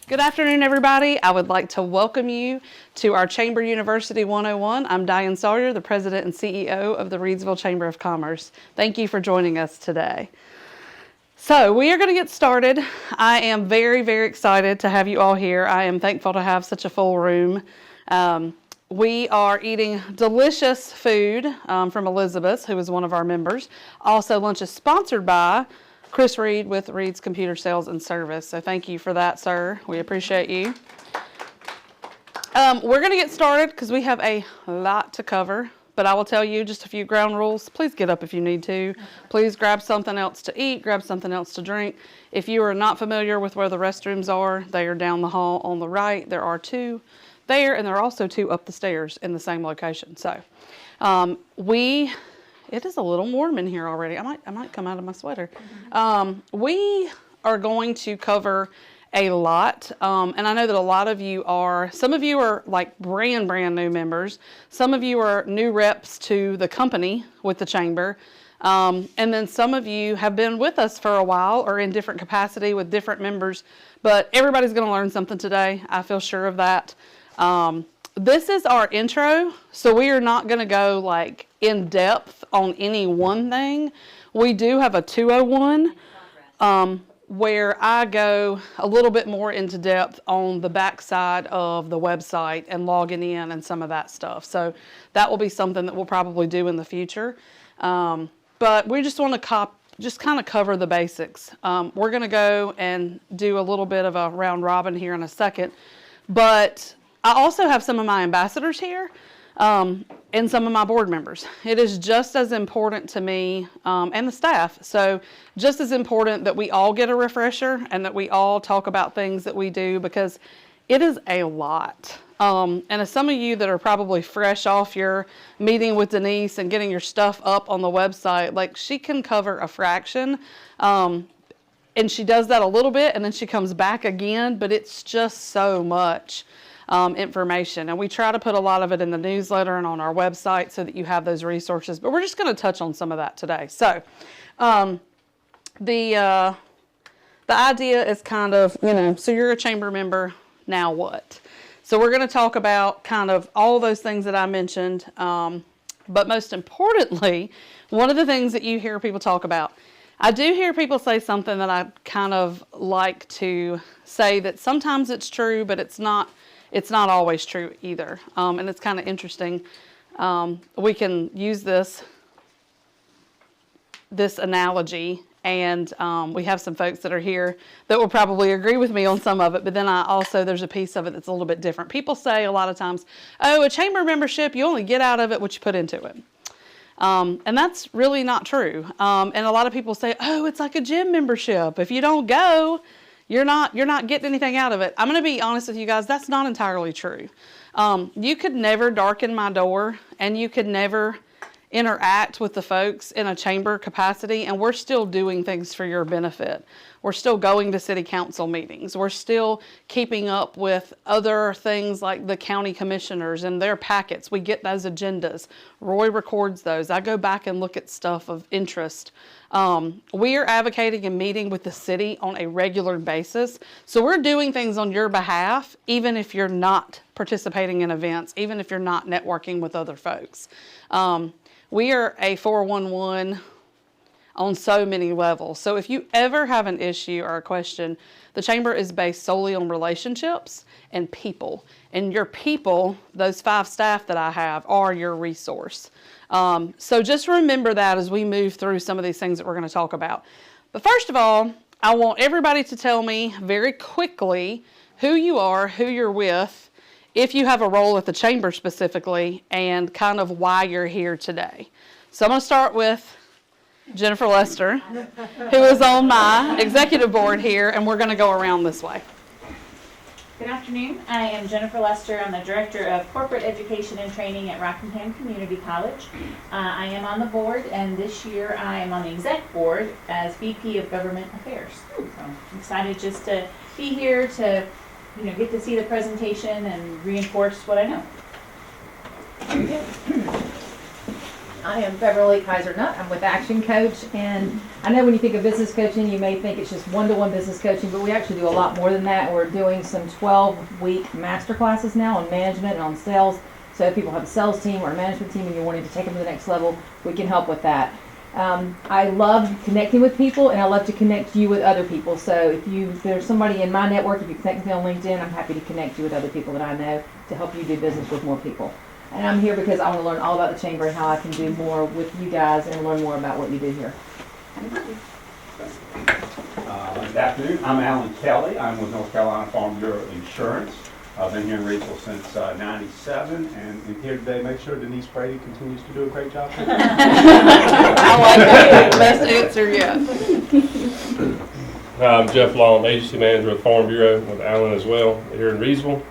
Good afternoon, everybody. I would like to welcome you to our Chamber University 101. I'm Diane Sawyer, the President and CEO of the Reidsville Chamber of Commerce. Thank you for joining us today. So we are going to get started. I am very, very excited to have you all here. I am thankful to have such a full room. We are eating delicious food from Elizabeth, who is one of our members. Also, lunch is sponsored by Chris Reed with Reed's Computer Sales and Service. So thank you for that, sir. We appreciate you. We're going to get started because we have a lot to cover, but I will tell you just a few ground rules. Please get up if you need to. Please grab something else to eat, grab something else to drink. If you are not familiar with where the restrooms are, they are down the hall on the right. There are two there, and there are also two up the stairs in the same location. So it is a little warm in here already. I might come out of my sweater. We are going to cover a lot, and I know that a lot of you are, some of you are like brand new members. Some of you are new reps to the company with the chamber. And then some of you have been with us for a while or in different capacity with different members, but everybody's going to learn something today. I feel sure of that. This is our intro, so we are not going to go like in depth on any one thing. We do have a 201 where I go a little bit more into depth on the backside of the website and logging in and some of that stuff. So that will be something that we'll probably do in the future. But we just want to just kind of cover the basics. We're going to go and do a little bit of a round robin here in a second, but I also have some of my ambassadors here and some of my board members. It is just as important to me and the staff. So just as important that we all get a refresher and that we all talk about things that we do, because it is a lot. And as some of you that are probably fresh off your meeting with Denise and getting your stuff up on the website, like she can cover a fraction. And she does that a little bit and then she comes back again, but it's just so much information, and we try to put a lot of it in the newsletter and on our website so that you have those resources, but we're just going to touch on some of that today. So the idea is kind of, so you're a chamber member, now what? So we're going to talk about kind of all those things that I mentioned, but most importantly, one of the things that you hear people talk about, I do hear people say something that I kind of like to say that sometimes it's true, but it's not always true either. And it's kind of interesting. We can use this analogy, and we have some folks that are here that will probably agree with me on some of it, but then there's a piece of it that's a little bit different. People say a lot of times, oh, a chamber membership, you only get out of it what you put into it. And that's really not true. And a lot of people say, oh, it's like a gym membership. If you don't go, you're not getting anything out of it. I'm going to be honest with you guys, that's not entirely true. You could never darken my door, and you could never interact with the folks in a chamber capacity, and we're still doing things for your benefit. We're still going to city council meetings. We're still keeping up with other things like the county commissioners and their packets. We get those agendas. Roy records those. I go back and look at stuff of interest. We are advocating and meeting with the city on a regular basis. So we're doing things on your behalf, even if you're not participating in events, even if you're not networking with other folks. We are a 411 on so many levels. So if you ever have an issue or a question, the chamber is based solely on relationships and people. And your people, those 5 staff that I have, are your resource. So just remember that as we move through some of these things that we're going to talk about. But first of all, I want everybody to tell me very quickly who you are, who you're with, if you have a role at the chamber specifically, and kind of why you're here today. So I'm going to start with Jennifer Lester, who is on my executive board here, and we're going to go around this way. Good afternoon. I am Jennifer Lester. I'm the Director of Corporate Education and Training at Rockingham Community College. I am on the board, and this year I am on the exec board as VP of Government Affairs. So I'm excited just to be here to get to see the presentation and reinforce what I know. I am Beverly Kaiser-Nutt. I'm with Action Coach, and I know when you think of business coaching, you may think it's just one-to-one business coaching, but we actually do a lot more than that. We're doing some 12-week master classes now on management and on sales. So if people have a sales team or a management team and you're wanting to take them to the next level, we can help with that. I love connecting with people, and I love to connect you with other people. So if there's somebody in my network, if you connect with me on LinkedIn, I'm happy to connect you with other people that I know to help you do business with more people. And I'm here because I want to learn all about the chamber and how I can do more with you guys and learn more about what you do here. Good afternoon. I'm Alan Kelly. I'm with North Carolina Farm Bureau Insurance. I've been here in Reidsville since '97, and I'm here today to make sure Denise Brady continues to do a great job. I like that. Best answer yet. I'm Jeff Long, Agency Manager with Farm Bureau with Alan as well here in Reidsville.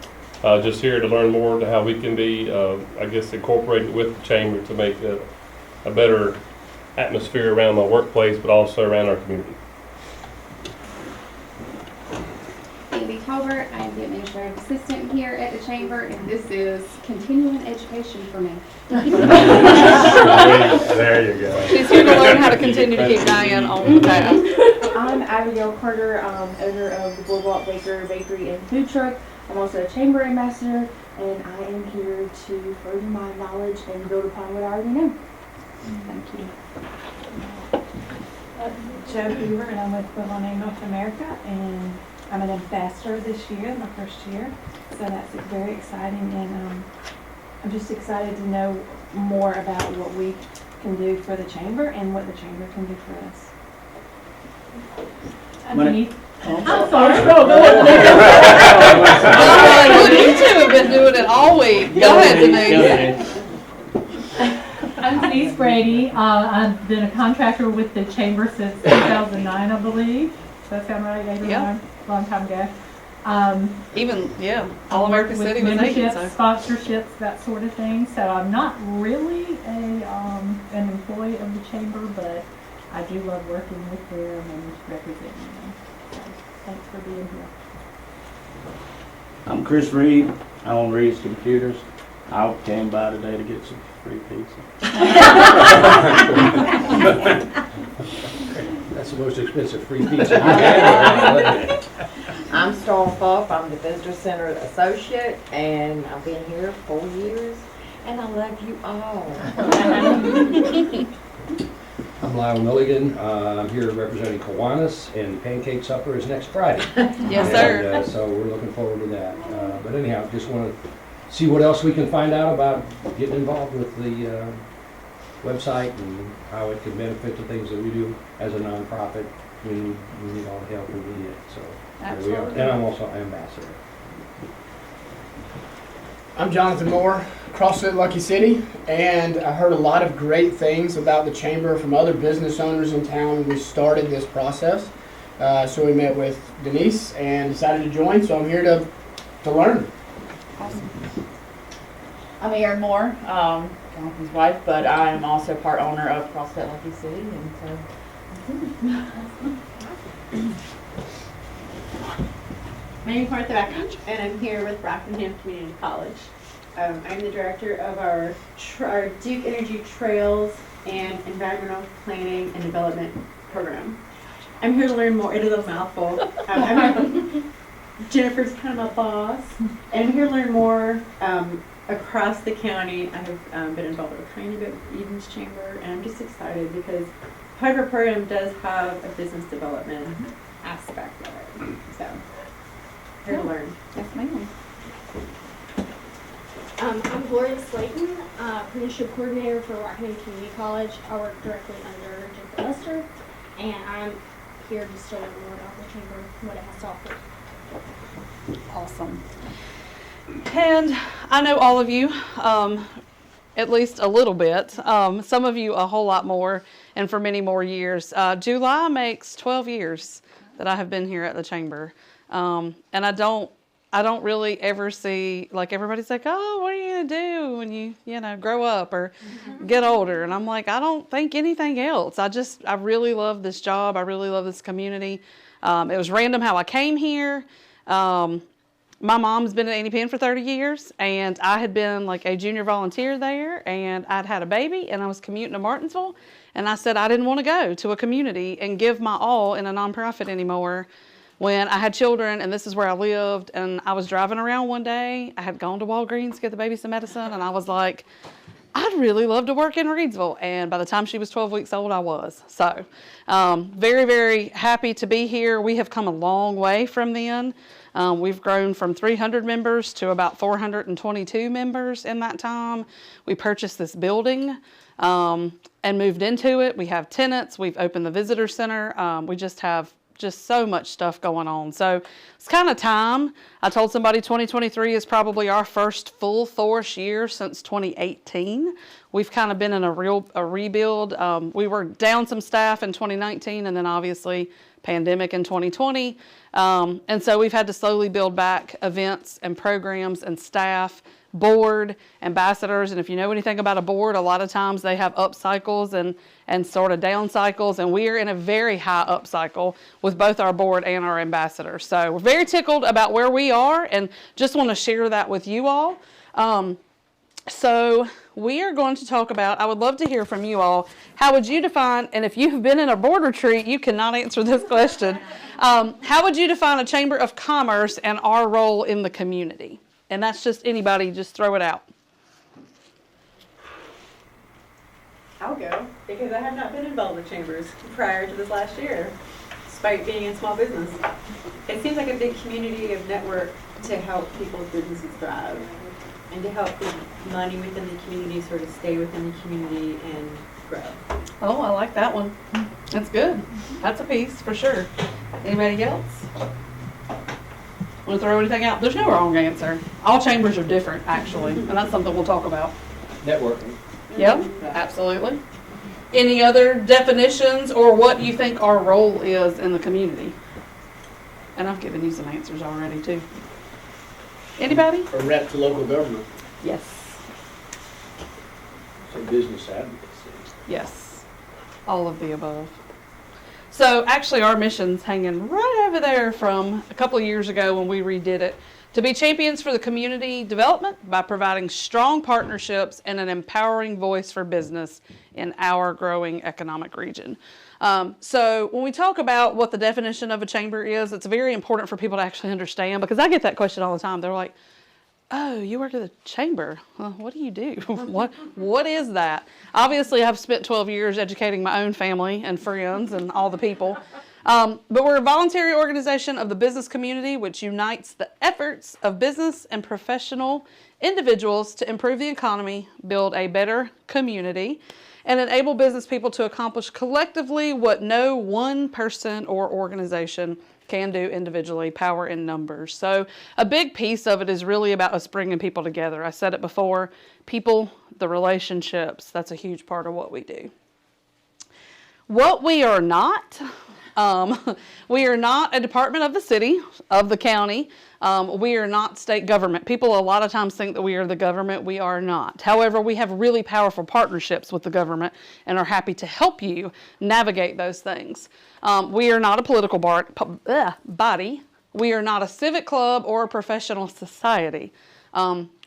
Just here to learn more to how we can be, I guess, incorporated with the chamber to make a better atmosphere around my workplace, but also around our community. Amy Colbert, I am the administrative assistant here at the chamber, and this is continuing education for me. There you go. She's here to learn how to continue to keep Diane on task. I'm Abigail Carter, owner of the Boardwalk Bakery and Food Truck. I'm also a chamber ambassador, and I am here to further my knowledge and build upon what I already know. Thank you. Joe Hoover, and I'm with Women North America, and I'm an ambassador this year, my first year, so that's very exciting, and I'm just excited to know more about what we can do for the chamber and what the chamber can do for us. Denise. I'm sorry. Oh, you two have been doing it all week. Go ahead, Denise. I'm Denise Brady. I've been a contractor with the chamber since 2009, I believe. Does that sound right? Yeah. Long time ago. All America City was memberships, so. sponsorships, that sort of thing. So I'm not really an employee of the chamber, but I do love working with them and representing them. So thanks for being here. I'm Chris Reed. I own Reed's Computers. I came by today to get some free pizza. That's the most expensive free pizza I've had. I'm Storm Falk. I'm the Visitor Center Associate, and I've been here 4 years, and I love you all. I'm Lyle Milligan. I'm here representing Kiwanis, and Pancake Supper is next Friday. Yes, sir. And, so we're looking forward to that. But anyhow, just want to see what else we can find out about getting involved with the website and how it can benefit the things that we do as a nonprofit. We need all the help we need it. So here we are. And I'm also an ambassador. I'm Jonathan Moore, CrossFit Lucky City, and I heard a lot of great things about the chamber from other business owners in town when we started this process. So we met with Denise and decided to join, so I'm here to learn. Awesome. I'm Erin Moore, Jonathan's wife, but I am also part owner of CrossFit Lucky City, and so. Mary Martha Beckett, and I'm here with Rockingham Community College. I'm the director of our Duke Energy Trails and Environmental Planning and Development Program. I'm here to learn more. It is a mouthful. Jennifer's kind of my boss, and I'm here to learn more across the county. I have been involved with training a bit with Eden's Chamber, and I'm just excited because part of our program does have a business development aspect of it. So, here to learn. Yes, ma'am. I'm Gloria Slayton, apprenticeship coordinator for Rockingham Community College. I work directly under Jennifer Lester, and I'm here just to learn more about the chamber and what it has to offer. Awesome. And I know all of you, at least a little bit. Some of you a whole lot more, and for many more years. July makes 12 years that I have been here at the chamber, and I don't really ever see, like, everybody's like, oh, what are you gonna do when you grow up or get older? And I'm like, I don't think anything else. I really love this job. I really love this community. It was random how I came here. my mom's been at Annie Penn for 30 years, and I had been like a junior volunteer there, and I'd had a baby, and I was commuting to Martinsville, and I said I didn't want to go to a community and give my all in a nonprofit anymore when I had children, and this is where I lived. And I was driving around one day. I had gone to Walgreens to get the baby some medicine, and I was like, I'd really love to work in Reidsville. And by the time she was 12 weeks old, I was. So very, very happy to be here. We have come a long way from then. We've grown from 300 members to about 422 members in that time. We purchased this building and moved into it. We have tenants. We've opened the visitor center. We just have so much stuff going on. So it's kind of time. I told somebody 2023 is probably our first full flourish year since 2018. We've kind of been in a rebuild. We were down some staff in 2019, and then obviously pandemic in 2020. And so we've had to slowly build back events and programs and staff, board, ambassadors. And if you know anything about a board, a lot of times they have up cycles and sort of down cycles. And we are in a very high up cycle with both our board and our ambassadors. So we're very tickled about where we are and just want to share that with you all. So we are going to talk about, I would love to hear from you all, how would you define, and if you've been in a board retreat, you cannot answer this question. How would you define a Chamber of Commerce and our role in the community? And that's just anybody, just throw it out. I'll go, because I have not been involved with chambers prior to this last year, despite being in small business. It seems like a big community of network to help people's businesses thrive and to help the money within the community sort of stay within the community and grow. Oh, I like that one. That's good. That's a piece for sure. Anybody else? Want to throw anything out? There's no wrong answer. All chambers are different, actually, and that's something we'll talk about. Networking. Yep, absolutely. Any other definitions or what you think our role is in the community? And I've given you some answers already, too. Anybody? A rep to local government. Yes. So business advocacy. Yes. All of the above. So actually our mission's hanging right over there from a couple of years ago when we redid it. To be champions for the community development by providing strong partnerships and an empowering voice for business in our growing economic region. So when we talk about what the definition of a chamber is, it's very important for people to actually understand, because I get that question all the time. They're like, oh, you work at the chamber. Well, what do you do? What is that? Obviously, I've spent 12 years educating my own family and friends and all the people. But we're a voluntary organization of the business community which unites the efforts of business and professional individuals to improve the economy, build a better community, and enable business people to accomplish collectively what no one person or organization can do individually, power in numbers. So a big piece of it is really about us bringing people together. I said it before, people, the relationships, that's a huge part of what we do. What we are not, we are not a department of the city, of the county. We are not state government. People a lot of times think that we are the government. We are not. However, we have really powerful partnerships with the government and are happy to help you navigate those things. We are not a political body. We are not a civic club or a professional society.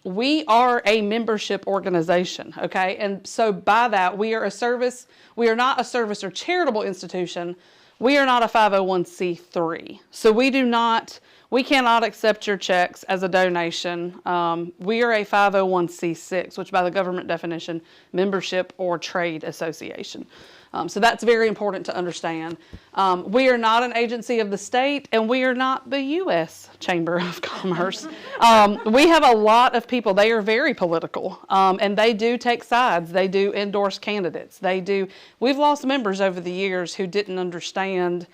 We are a membership organization, okay? And so by that, we are a service. We are not a service or charitable institution. We are not a 501c3. So we cannot accept your checks as a donation. We are a 501c6, which by the government definition, membership or trade association. So that's very important to understand. We are not an agency of the state, and we are not the U.S. Chamber of Commerce. We have a lot of people. They are very political, and they do take sides. They do endorse candidates. We've lost members over the years who didn't understand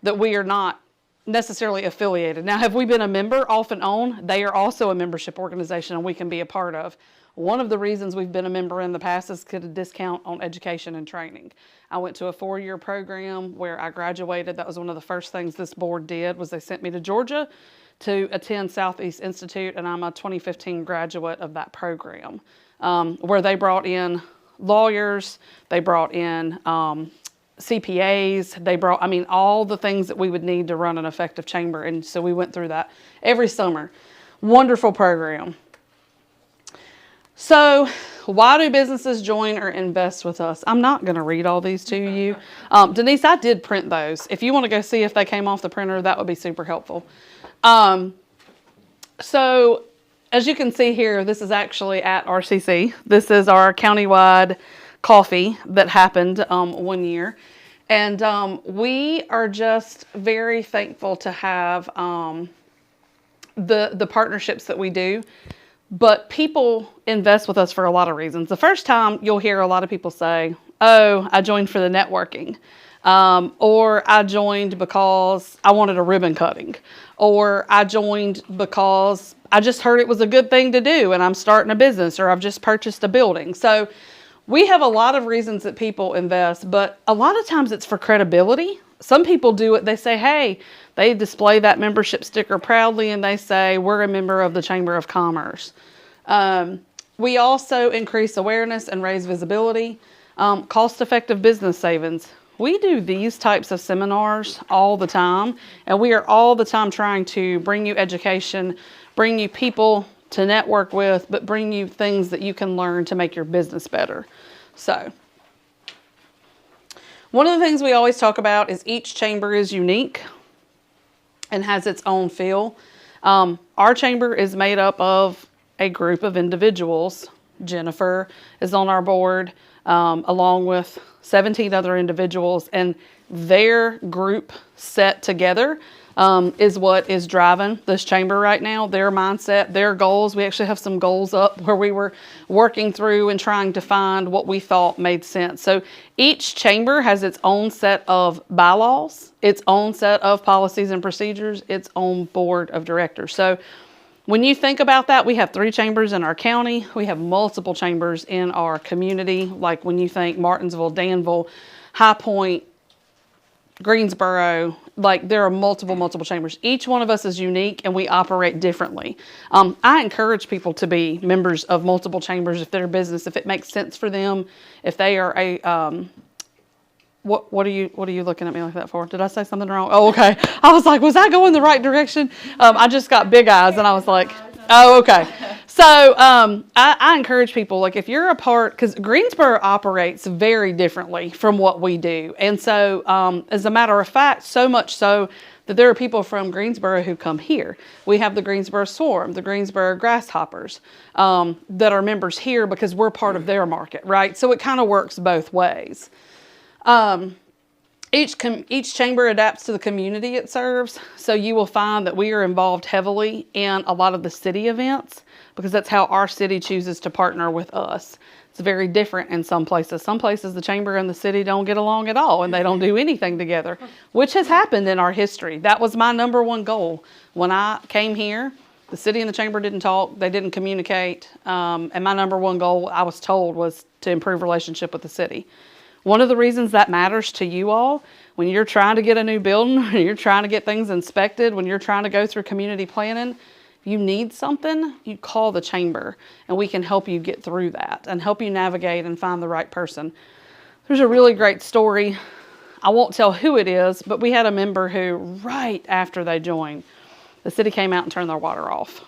that we are not necessarily affiliated. Now, have we been a member off and on? They are also a membership organization, and we can be a part of. One of the reasons we've been a member in the past is to get a discount on education and training. I went to a 4-year program where I graduated. That was one of the first things this board did, was they sent me to Georgia to attend Southeast Institute, and I'm a 2015 graduate of that program, where they brought in lawyers, they brought in CPAs, they brought, all the things that we would need to run an effective chamber, and so we went through that every summer. Wonderful program. So why do businesses join or invest with us? I'm not going to read all these to you. Denise, I did print those. If you want to go see if they came off the printer, that would be super helpful. So as you can see here, this is actually at RCC. This is our countywide coffee that happened one year. And we are just very thankful to have the partnerships that we do. But people invest with us for a lot of reasons. The first time you'll hear a lot of people say, oh, I joined for the networking. Or I joined because I wanted a ribbon cutting. Or I joined because I just heard it was a good thing to do and I'm starting a business, or I've just purchased a building. So we have a lot of reasons that people invest, but a lot of times it's for credibility. Some people do it. They say, hey, they display that membership sticker proudly and they say, we're a member of the Chamber of Commerce. We also increase awareness and raise visibility. Cost-effective business savings. We do these types of seminars all the time, and we are all the time trying to bring you education, bring you people to network with, but bring you things that you can learn to make your business better. So, one of the things we always talk about is each chamber is unique and has its own feel. Our chamber is made up of a group of individuals. Jennifer is on our board, along with 17 other individuals, and their group set together is what is driving this chamber right now. Their mindset, their goals. We actually have some goals up where we were working through and trying to find what we thought made sense. So each chamber has its own set of bylaws, its own set of policies and procedures, its own board of directors. So when you think about that, we have 3 chambers in our county. We have multiple chambers in our community. Like when you think Martinsville, Danville, High Point, Greensboro, like there are multiple chambers. Each one of us is unique and we operate differently. I encourage people to be members of multiple chambers if they're a business, if it makes sense for them, if they are a, what are you looking at me like that for? Did I say something wrong? Oh, okay. I was like, was I going the right direction? I just got big eyes and I was like, oh, okay. So I encourage people, like if you're a part, because Greensboro operates very differently from what we do. And so as a matter of fact, so much so that there are people from Greensboro who come here. We have the Greensboro Swarm, the Greensboro Grasshoppers that are members here because we're part of their market, right? So it kind of works both ways. Each chamber adapts to the community it serves. So you will find that we are involved heavily in a lot of the city events because that's how our city chooses to partner with us. It's very different in some places. Some places the chamber and the city don't get along at all and they don't do anything together, which has happened in our history. That was my number one goal. When I came here, the city and the chamber didn't talk, they didn't communicate, and my number one goal, I was told, was to improve relationship with the city. One of the reasons that matters to you all, when you're trying to get a new building, when you're trying to get things inspected, when you're trying to go through community planning, if you need something, you call the chamber and we can help you get through that and help you navigate and find the right person. There's a really great story. I won't tell who it is, but we had a member who, right after they joined, the city came out and turned their water off.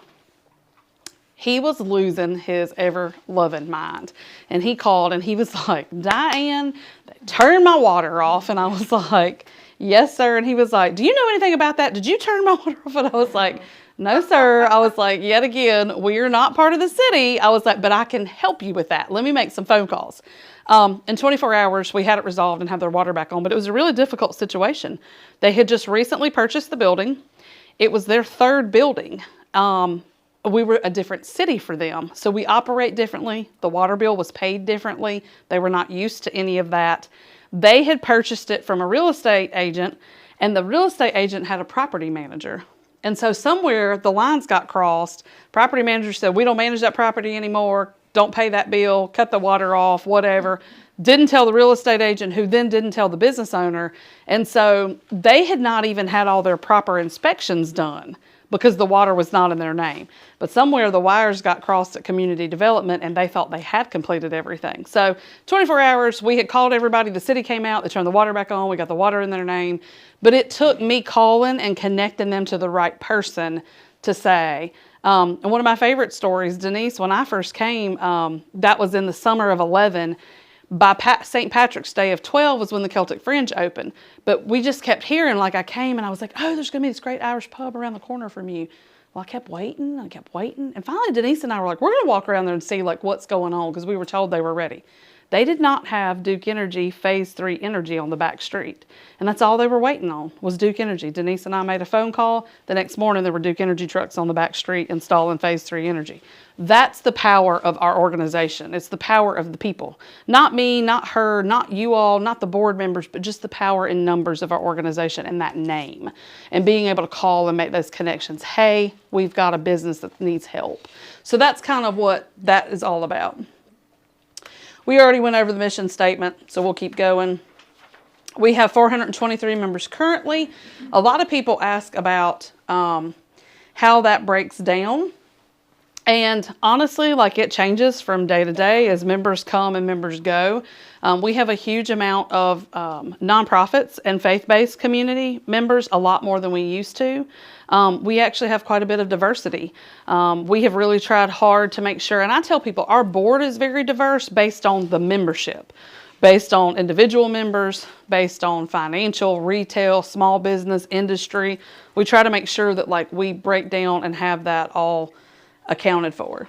He was losing his ever-loving mind. And he called and he was like, Diane, they turned my water off. And I was like, yes, sir. And he was like, do you know anything about that? Did you turn my water off? And I was like, no, sir. I was like, yet again, we are not part of the city. I was like, but I can help you with that. Let me make some phone calls. In 24 hours, we had it resolved and had their water back on. But it was a really difficult situation. They had just recently purchased the building. It was their 3rd building. We were a different city for them. So we operate differently. The water bill was paid differently. They were not used to any of that. They had purchased it from a real estate agent, and the real estate agent had a property manager. And so somewhere the lines got crossed. Property manager said, we don't manage that property anymore. Don't pay that bill. Cut the water off, whatever. Didn't tell the real estate agent, who then didn't tell the business owner. And so they had not even had all their proper inspections done because the water was not in their name. But somewhere the wires got crossed at community development and they thought they had completed everything. So 24 hours, we had called everybody, the city came out, they turned the water back on, we got the water in their name. But it took me calling and connecting them to the right person to say, And one of my favorite stories, Denise, when I first came, that was in the summer of 11. By St. Patrick's Day of 12 was when the Celtic Fringe opened. But we just kept hearing, like I came and I was like, oh, there's going to be this great Irish pub around the corner from you. Well, I kept waiting. And finally Denise and I were like, we're going to walk around there and see like what's going on, because we were told they were ready. They did not have Duke Energy Phase 3 Energy on the back street. And that's all they were waiting on was Duke Energy. Denise and I made a phone call. The next morning there were Duke Energy trucks on the back street installing Phase 3 Energy. That's the power of our organization. It's the power of the people. Not me, not her, not you all, not the board members, but just the power in numbers of our organization and that name. And being able to call and make those connections. Hey, we've got a business that needs help. So that's kind of what that is all about. We already went over the mission statement, so we'll keep going. We have 423 members currently. A lot of people ask about how that breaks down. And honestly, like it changes from day to day as members come and members go. We have a huge amount of nonprofits and faith-based community members, a lot more than we used to. We actually have quite a bit of diversity. We have really tried hard to make sure, and I tell people our board is very diverse based on the membership, based on individual members, based on financial, retail, small business, industry. We try to make sure that like we break down and have that all accounted for.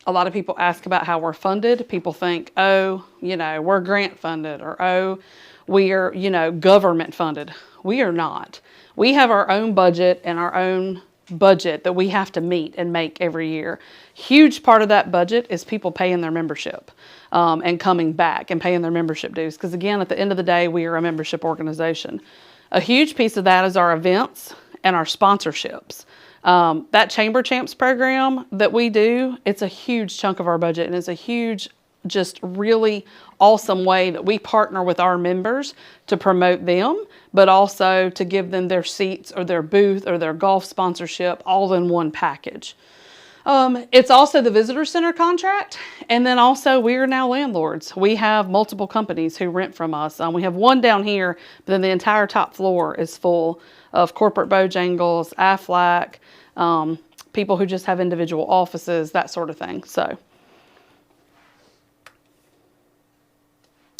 A lot of people ask about how we're funded. People think, oh, you know, we're grant funded, or oh, we are, you know, government funded. We are not. We have our own budget and our own budget that we have to meet and make every year. Huge part of that budget is people paying their membership and coming back and paying their membership dues. Because again, at the end of the day, we are a membership organization. A huge piece of that is our events and our sponsorships. That Chamber Champs program that we do, it's a huge chunk of our budget, and it's a huge, just really awesome way that we partner with our members to promote them, but also to give them their seats or their booth or their golf sponsorship all in one package. It's also the visitor center contract, and then also we are now landlords. We have multiple companies who rent from us. We have one down here, but then the entire top floor is full of corporate Bojangles, Aflac, people who just have individual offices, that sort of thing. So,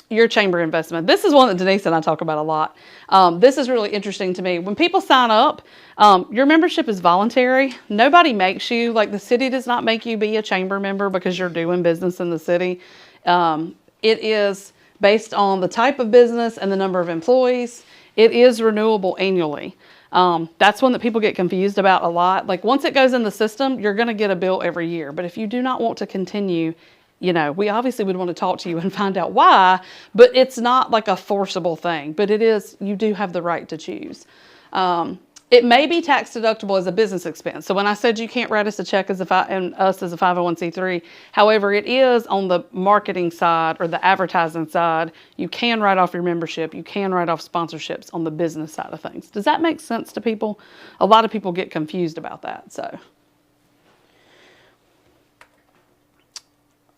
your chamber investment. This is one that Denise and I talk about a lot. This is really interesting to me. When people sign up, your membership is voluntary. Nobody makes you, like the city does not make you be a chamber member because you're doing business in the city. It is based on the type of business and the number of employees. It is renewable annually. That's one that people get confused about a lot. Like once it goes in the system, you're going to get a bill every year. But if you do not want to continue, you know, we obviously would want to talk to you and find out why, but it's not like a forcible thing, but it is, you do have the right to choose. It may be tax deductible as a business expense. So when I said you can't write us a check as and us as a 501c3, however, it is on the marketing side or the advertising side, you can write off your membership, you can write off sponsorships on the business side of things. Does that make sense to people? A lot of people get confused about that, so.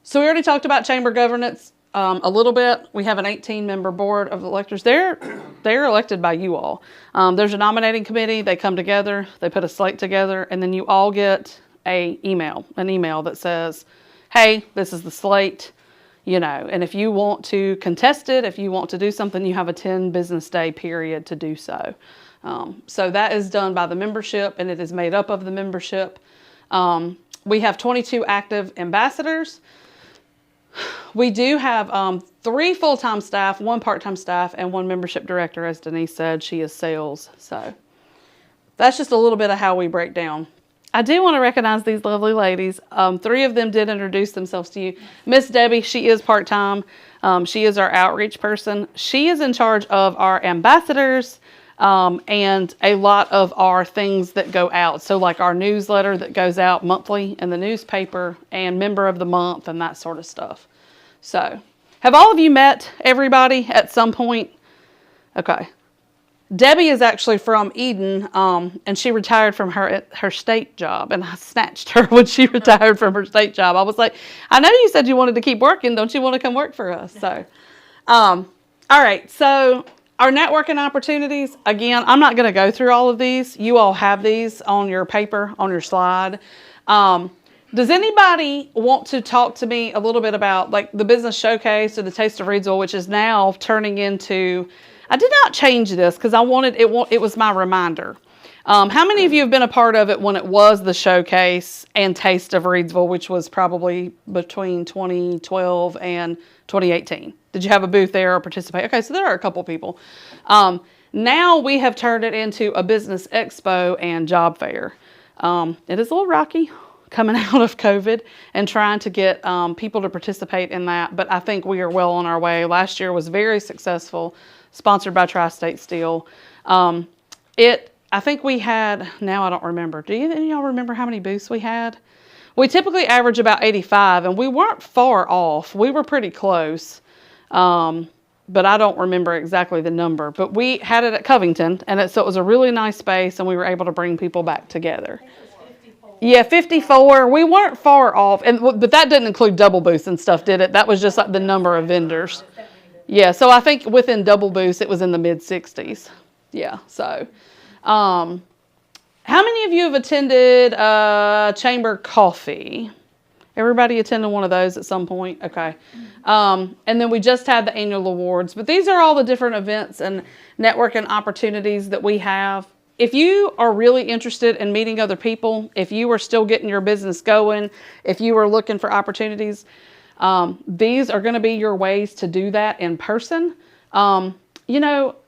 So we already talked about chamber governance a little bit. We have an 18-member board of electors. They're elected by you all. There's a nominating committee. They come together. They put a slate together, and then you all get an email that says, hey, this is the slate, you know, and if you want to contest it, if you want to do something, you have a 10 business day period to do so. So that is done by the membership, and it is made up of the membership. We have 22 active ambassadors. We do have 3 full-time staff, 1 part-time staff, and 1 membership director. As Denise said, she is sales. So that's just a little bit of how we break down. I do want to recognize these lovely ladies. 3 of them did introduce themselves to you. Miss Debbie, she is part-time. She is our outreach person. She is in charge of our ambassadors and a lot of our things that go out. So like our newsletter that goes out monthly in the newspaper and member of the month and that sort of stuff. So have all of you met everybody at some point? Okay. Debbie is actually from Eden, and she retired from her state job, and I snatched her when she retired from her state job. I was like, I know you said you wanted to keep working. Don't you want to come work for us? So, all right. So our networking opportunities, again, I'm not going to go through all of these. You all have these on your paper, on your slide. Does anybody want to talk to me a little bit about like the business showcase or the Taste of Reidsville, which is now turning into, I did not change this because I wanted, it was my reminder. How many of you have been a part of it when it was the showcase and Taste of Reidsville, which was probably between 2012 and 2018? Did you have a booth there or participate? Okay, so there are a couple people. Now we have turned it into a business expo and job fair. It is a little rocky coming out of COVID and trying to get people to participate in that, but I think we are well on our way. Last year was very successful, sponsored by Tri-State Steel. I think we had, now I don't remember. Do any of y'all remember how many booths we had? We typically average about 85, and we weren't far off. We were pretty close, but I don't remember exactly the number. But we had it at Covington, and so it was a really nice space, and we were able to bring people back together. Yeah, 54. We weren't far off, but that didn't include double booths and stuff, did it? That was just like the number of vendors. Yeah, so I think within double booths, it was in the mid-60s. Yeah, so... how many of you have attended Chamber Coffee? Everybody attended one of those at some point? Okay. And then we just had the annual awards. But these are all the different events and networking opportunities that we have. If you are really interested in meeting other people, if you are still getting your business going, if you are looking for opportunities, these are going to be your ways to do that in person.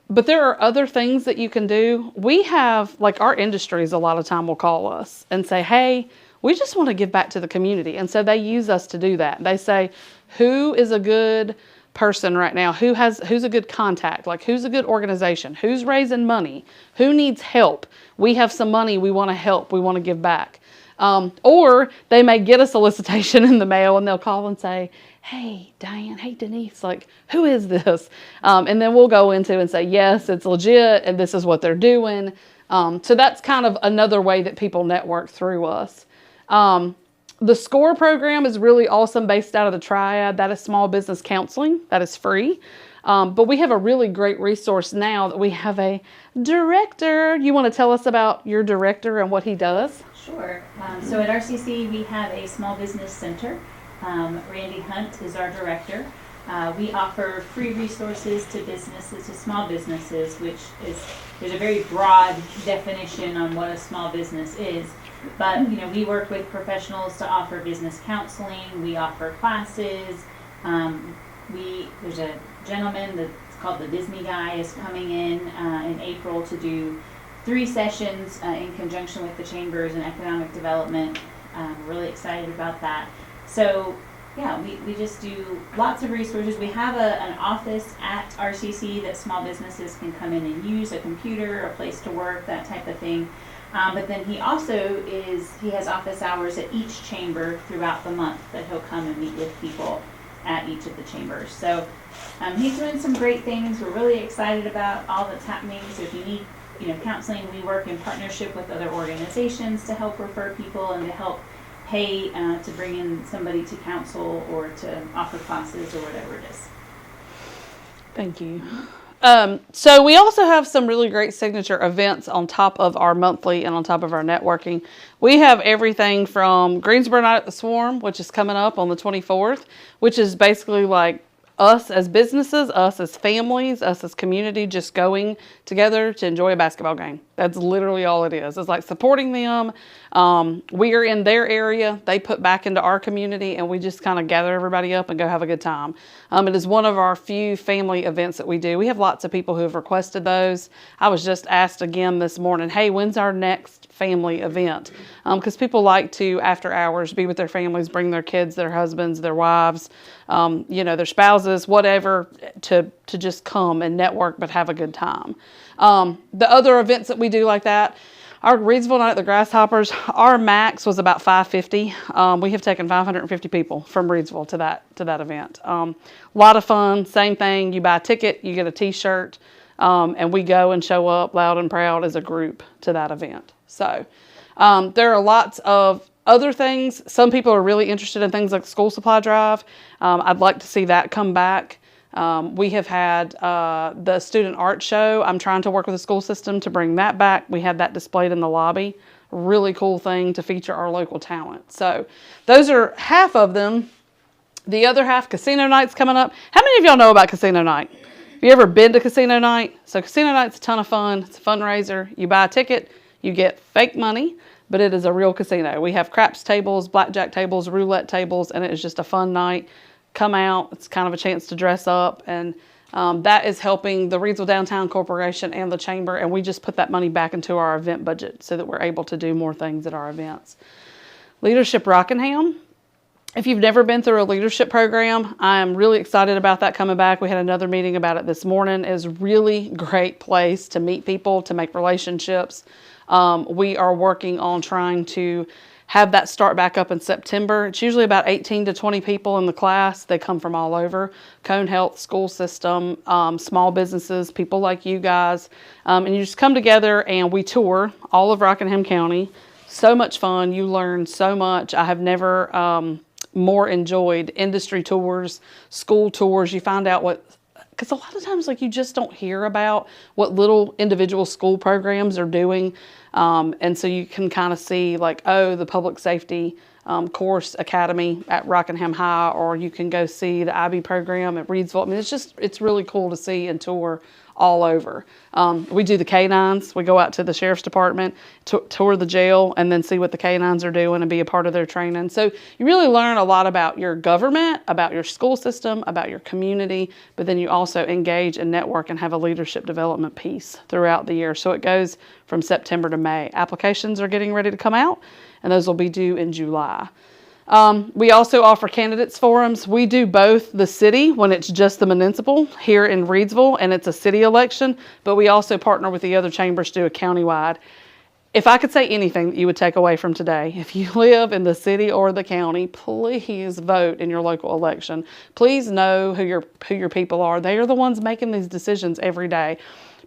But there are other things that you can do. We have, like our industries a lot of time will call us and say, hey, we just want to give back to the community. And so they use us to do that. They say, who is a good person right now? Who's a good contact? Like who's a good organization? Who's raising money? Who needs help? We have some money. We want to help. We want to give back. Or they may get a solicitation in the mail and they'll call and say, hey, Diane, hey, Denise, like, who is this? And then we'll go into and say, yes, it's legit, and this is what they're doing. So that's kind of another way that people network through us. The SCORE program is really awesome, based out of the Triad. That is small business counseling. That is free. But we have a really great resource now that we have a director. You want to tell us about your director and what he does? Sure. So at RCC, we have a small business center. Randy Hunt is our director. We offer free resources to businesses, to small businesses, which is, there's a very broad definition on what a small business is. But, we work with professionals to offer business counseling. We offer classes. There's a gentleman that's called the Disney Guy is coming in April to do 3 sessions in conjunction with the Chambers and Economic Development. Really excited about that. So, yeah, we just do lots of resources. We have an office at RCC that small businesses can come in and use, a computer, a place to work, that type of thing. But then he also he has office hours at each chamber throughout the month that he'll come and meet with people at each of the chambers. So he's doing some great things. We're really excited about all that's happening. So if you need counseling, we work in partnership with other organizations to help refer people and to help pay to bring in somebody to counsel or to offer classes or whatever it is. Thank you. So we also have some really great signature events on top of our monthly and on top of our networking. We have everything from Greensboro Night at the Swarm, which is coming up on the 24th, which is basically like us as businesses, us as families, us as community, just going together to enjoy a basketball game. That's literally all it is. It's like supporting them. We are in their area. They put back into our community, and we just kind of gather everybody up and go have a good time. It is one of our few family events that we do. We have lots of people who have requested those. I was just asked again this morning, hey, when's our next family event? Because people like to, after hours, be with their families, bring their kids, their husbands, their wives, their spouses, whatever, to just come and network but have a good time. The other events that we do like that, our Reidsville Night at the Grasshoppers, our max was about 550. We have taken 550 people from Reidsville to that event. A lot of fun, same thing. You buy a ticket, you get a t-shirt, and we go and show up loud and proud as a group to that event. So there are lots of other things. Some people are really interested in things like the school supply drive. I'd like to see that come back. We have had the student art show. I'm trying to work with the school system to bring that back. We had that displayed in the lobby really cool thing to feature our local talent. So those are half of them. The other half, casino night's coming up. How many of y'all know about casino night? Have you ever been to casino night? So casino night's a ton of fun. It's a fundraiser. You buy a ticket, you get fake money, but it is a real casino. We have craps tables, blackjack tables, roulette tables, and it is just a fun night. Come out. It's kind of a chance to dress up, and that is helping the Reidsville Downtown Corporation and the Chamber, and we just put that money back into our event budget so that we're able to do more things at our events. Leadership Rockingham. If you've never been through a leadership program, I am really excited about that coming back. We had another meeting about it this morning. It's a really great place to meet people, to make relationships. We are working on trying to have that start back up in September. It's usually about 18 to 20 people in the class. They come from all over. Cone Health, school system, small businesses, people like you guys. And you just come together and we tour all of Rockingham County. So much fun. You learn so much. I have never more enjoyed industry tours, school tours. You find out because a lot of times like you just don't hear about what little individual school programs are doing. And so you can kind of see like, oh, the public safety course academy at Rockingham High, or you can go see the IB program at Reidsville. I mean, it's really cool to see and tour all over. We do the canines. We go out to the sheriff's department, tour the jail, and then see what the canines are doing and be a part of their training. So you really learn a lot about your government, about your school system, about your community, but then you also engage and network and have a leadership development piece throughout the year. So it goes from September to May. Applications are getting ready to come out, and those will be due in July. We also offer candidates forums. We do both the city when it's just the municipal here in Reidsville and it's a city election, but we also partner with the other chambers to do a countywide. If I could say anything that you would take away from today, if you live in the city or the county, please vote in your local election. Please know who your people are. They are the ones making these decisions every day.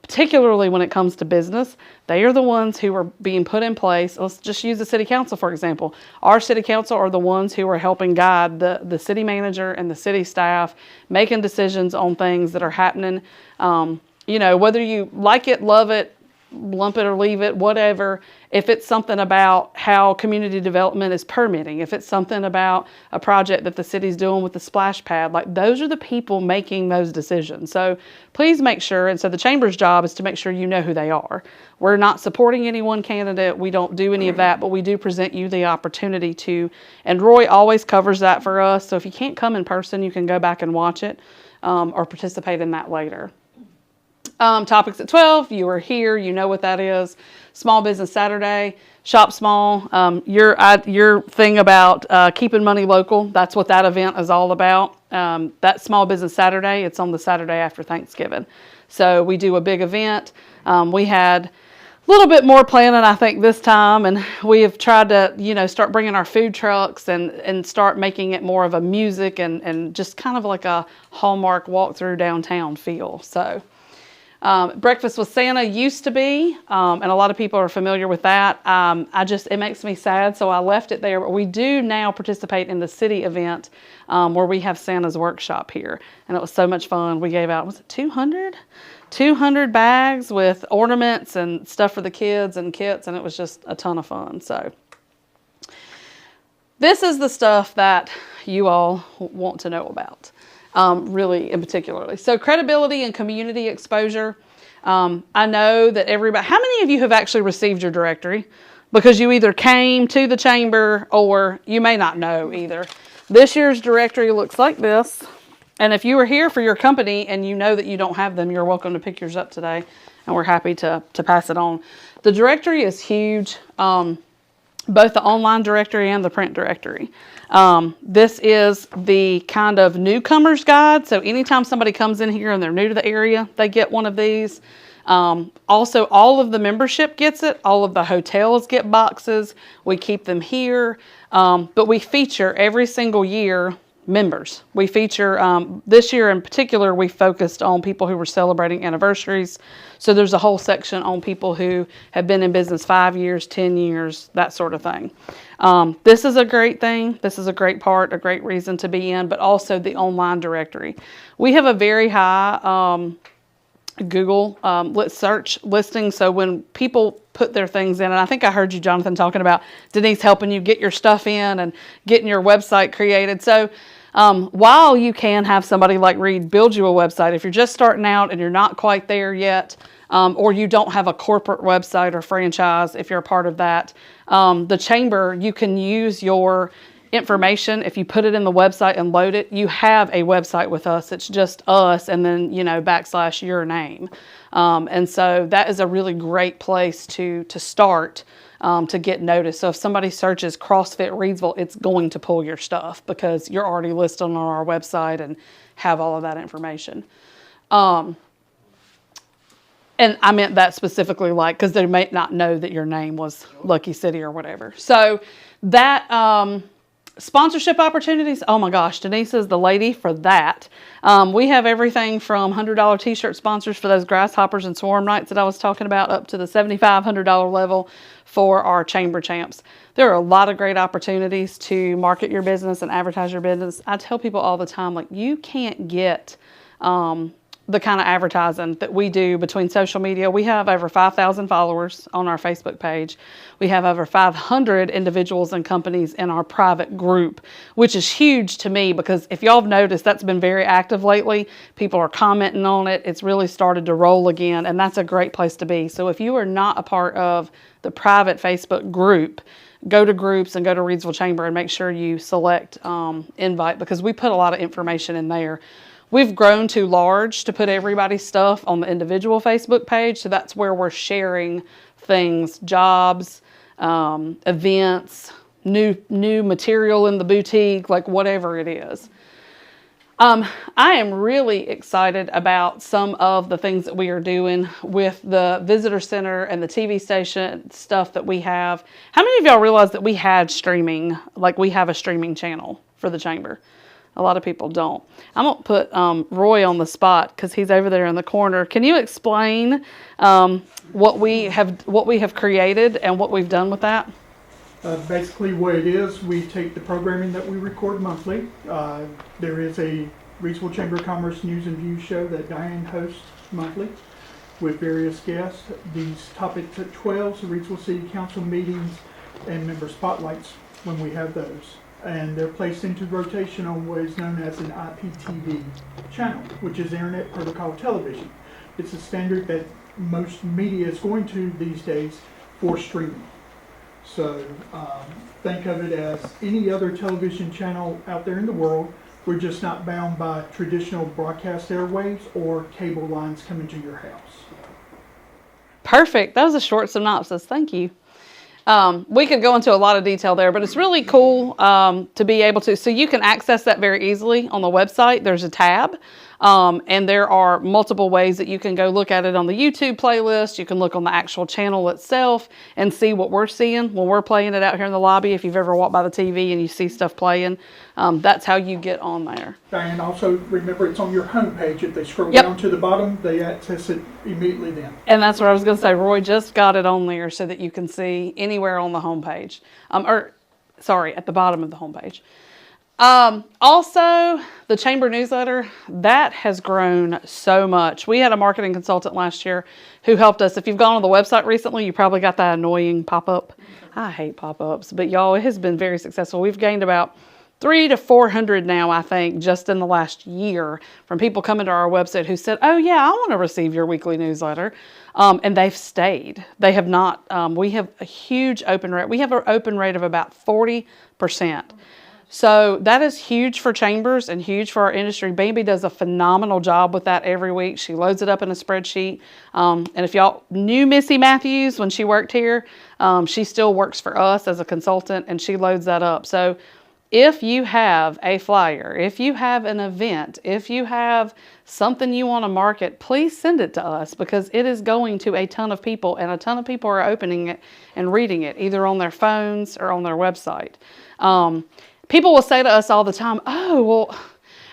Particularly when it comes to business, they are the ones who are being put in place. Let's just use the city council, for example. Our city council are the ones who are helping guide the city manager and the city staff, making decisions on things that are happening. Whether you like it, love it, lump it or leave it, whatever. If it's something about how community development is permitting, if it's something about a project that the city's doing with the splash pad, like those are the people making those decisions. So please make sure, and so the chamber's job is to make sure you know who they are. We're not supporting any one candidate. We don't do any of that, but we do present you the opportunity to, and Roy always covers that for us. So if you can't come in person, you can go back and watch it or participate in that later. Topics at 12, you are here, you know what that is. Small Business Saturday, Shop Small. Your thing about keeping money local, that's what that event is all about. That Small Business Saturday, it's on the Saturday after Thanksgiving. So we do a big event. We had a little bit more planning, I think, this time, and we have tried to, start bringing our food trucks and start making it more of a music and just kind of like a Hallmark walk through downtown feel. So. Breakfast with Santa used to be, and a lot of people are familiar with that. It makes me sad, so I left it there. But we do now participate in the city event where we have Santa's workshop here, and it was so much fun. We gave out, was it 200? 200 bags with ornaments and stuff for the kids and kits, and it was just a ton of fun. So this is the stuff that you all want to know about. Really in particularly. So credibility and community exposure. I know that everybody, how many of you have actually received your directory? Because you either came to the chamber or you may not know either. This year's directory looks like this. And if you are here for your company and you know that you don't have them, you're welcome to pick yours up today. And we're happy to pass it on. The directory is huge. Both the online directory and the print directory. This is the kind of newcomer's guide. So anytime somebody comes in here and they're new to the area, they get one of these. Also, all of the membership gets it. All of the hotels get boxes. We keep them here. But we feature every single year members. We feature, this year in particular, we focused on people who were celebrating anniversaries. So there's a whole section on people who have been in business 5 years, 10 years, that sort of thing. This is a great thing. This is a great part, a great reason to be in, but also the online directory. We have a very high Google let's search listings. So when people put their things in, and I think I heard you, Jonathan, talking about Denise helping you get your stuff in and getting your website created. So while you can have somebody like Reed build you a website, if you're just starting out and you're not quite there yet, or you don't have a corporate website or franchise, if you're a part of that, the chamber, you can use your information. If you put it in the website and load it, you have a website with us. It's just us and then, / your name. And so that is a really great place to start to get noticed. So if somebody searches CrossFit Reidsville, it's going to pull your stuff because you're already listed on our website and have all of that information. And I meant that specifically because they may not know that your name was Lucky City or whatever. So that... sponsorship opportunities, oh my gosh, Denise is the lady for that. We have everything from $100 t-shirt sponsors for those grasshoppers and swarm nights that I was talking about up to the $7,500 level for our chamber champs. There are a lot of great opportunities to market your business and advertise your business. I tell people all the time, you can't get the kind of advertising that we do between social media. We have over 5,000 followers on our Facebook page. We have over 500 individuals and companies in our private group, which is huge to me because if y'all have noticed, that's been very active lately. People are commenting on it. It's really started to roll again, and that's a great place to be. So if you are not a part of the private Facebook group, go to groups and go to Reidsville Chamber and make sure you select invite because we put a lot of information in there. We've grown too large to put everybody's stuff on the individual Facebook page, so that's where we're sharing things, jobs, events, new material in the boutique, whatever it is. I am really excited about some of the things that we are doing with the visitor center and the TV station stuff that we have. How many of y'all realize that we had streaming, we have a streaming channel for the chamber? A lot of people don't. I'm going to put Roy on the spot because he's over there in the corner. Can you explain what we have created and what we've done with that? Basically what it is, we take the programming that we record monthly. There is a Reidsville Chamber of Commerce News and Views show that Diane hosts monthly with various guests. These topics at 12, so Reidsville City Council meetings and member spotlights when we have those. And they're placed into rotation on what is known as an IPTV channel, which is Internet Protocol Television. It's a standard that most media is going to these days for streaming. So think of it as any other television channel out there in the world. We're just not bound by traditional broadcast airwaves or cable lines coming to your house. Perfect. That was a short synopsis. Thank you. We could go into a lot of detail there, but it's really cool to be able to. So you can access that very easily on the website. There's a tab, and there are multiple ways that you can go look at it on the YouTube playlist. You can look on the actual channel itself and see what we're seeing when we're playing it out here in the lobby. If you've ever walked by the TV and you see stuff playing, that's how you get on there. And also remember it's on your homepage. If they scroll down to the bottom, they access it immediately then. And that's what I was going to say. Roy just got it on there so that you can see anywhere on the homepage. At the bottom of the homepage. Also, the chamber newsletter, that has grown so much. We had a marketing consultant last year who helped us. If you've gone on the website recently, you probably got that annoying pop-up. I hate pop-ups, but y'all, it has been very successful. We've gained about 300 to 400 now, I think, just in the last year from people coming to our website who said, oh yeah, I want to receive your weekly newsletter. And they've stayed. They have not, we have a huge open rate. We have an open rate of about 40%. So that is huge for chambers and huge for our industry. Baby does a phenomenal job with that every week. She loads it up in a spreadsheet. And if y'all knew Missy Matthews when she worked here, she still works for us as a consultant and she loads that up. So if you have a flyer, if you have an event, if you have something you want to market, please send it to us because it is going to a ton of people and a ton of people are opening it and reading it either on their phones or on their website. People will say to us all the time, oh, well,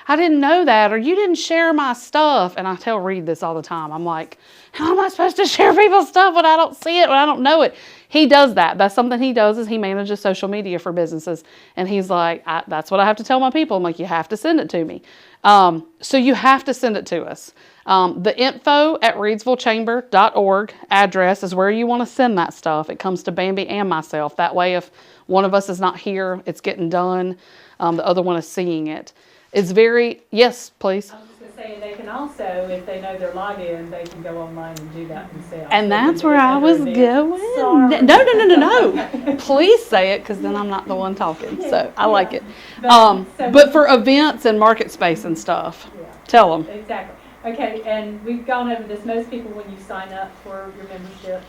I didn't know that, or you didn't share my stuff. And I tell Reed this all the time. I'm like, how am I supposed to share people's stuff when I don't see it, when I don't know it? He does that. That's something he does, is he manages social media for businesses. And he's like, that's what I have to tell my people. I'm like, you have to send it to me. So you have to send it to us. The info@reidsvillechamber.org address is where you want to send that stuff. It comes to Bambi and myself. That way, if one of us is not here, it's getting done. The other one is seeing it. It's very, yes, please. I was just going to say, they can also, if they know their login, they can go online and do that themselves. And that's where I was going. Sorry. No. Please say it, because then I'm not the one talking. So I like it. But for events and market space and stuff, tell them. Exactly. Okay, and we've gone over this. Most people, when you sign up for your membership,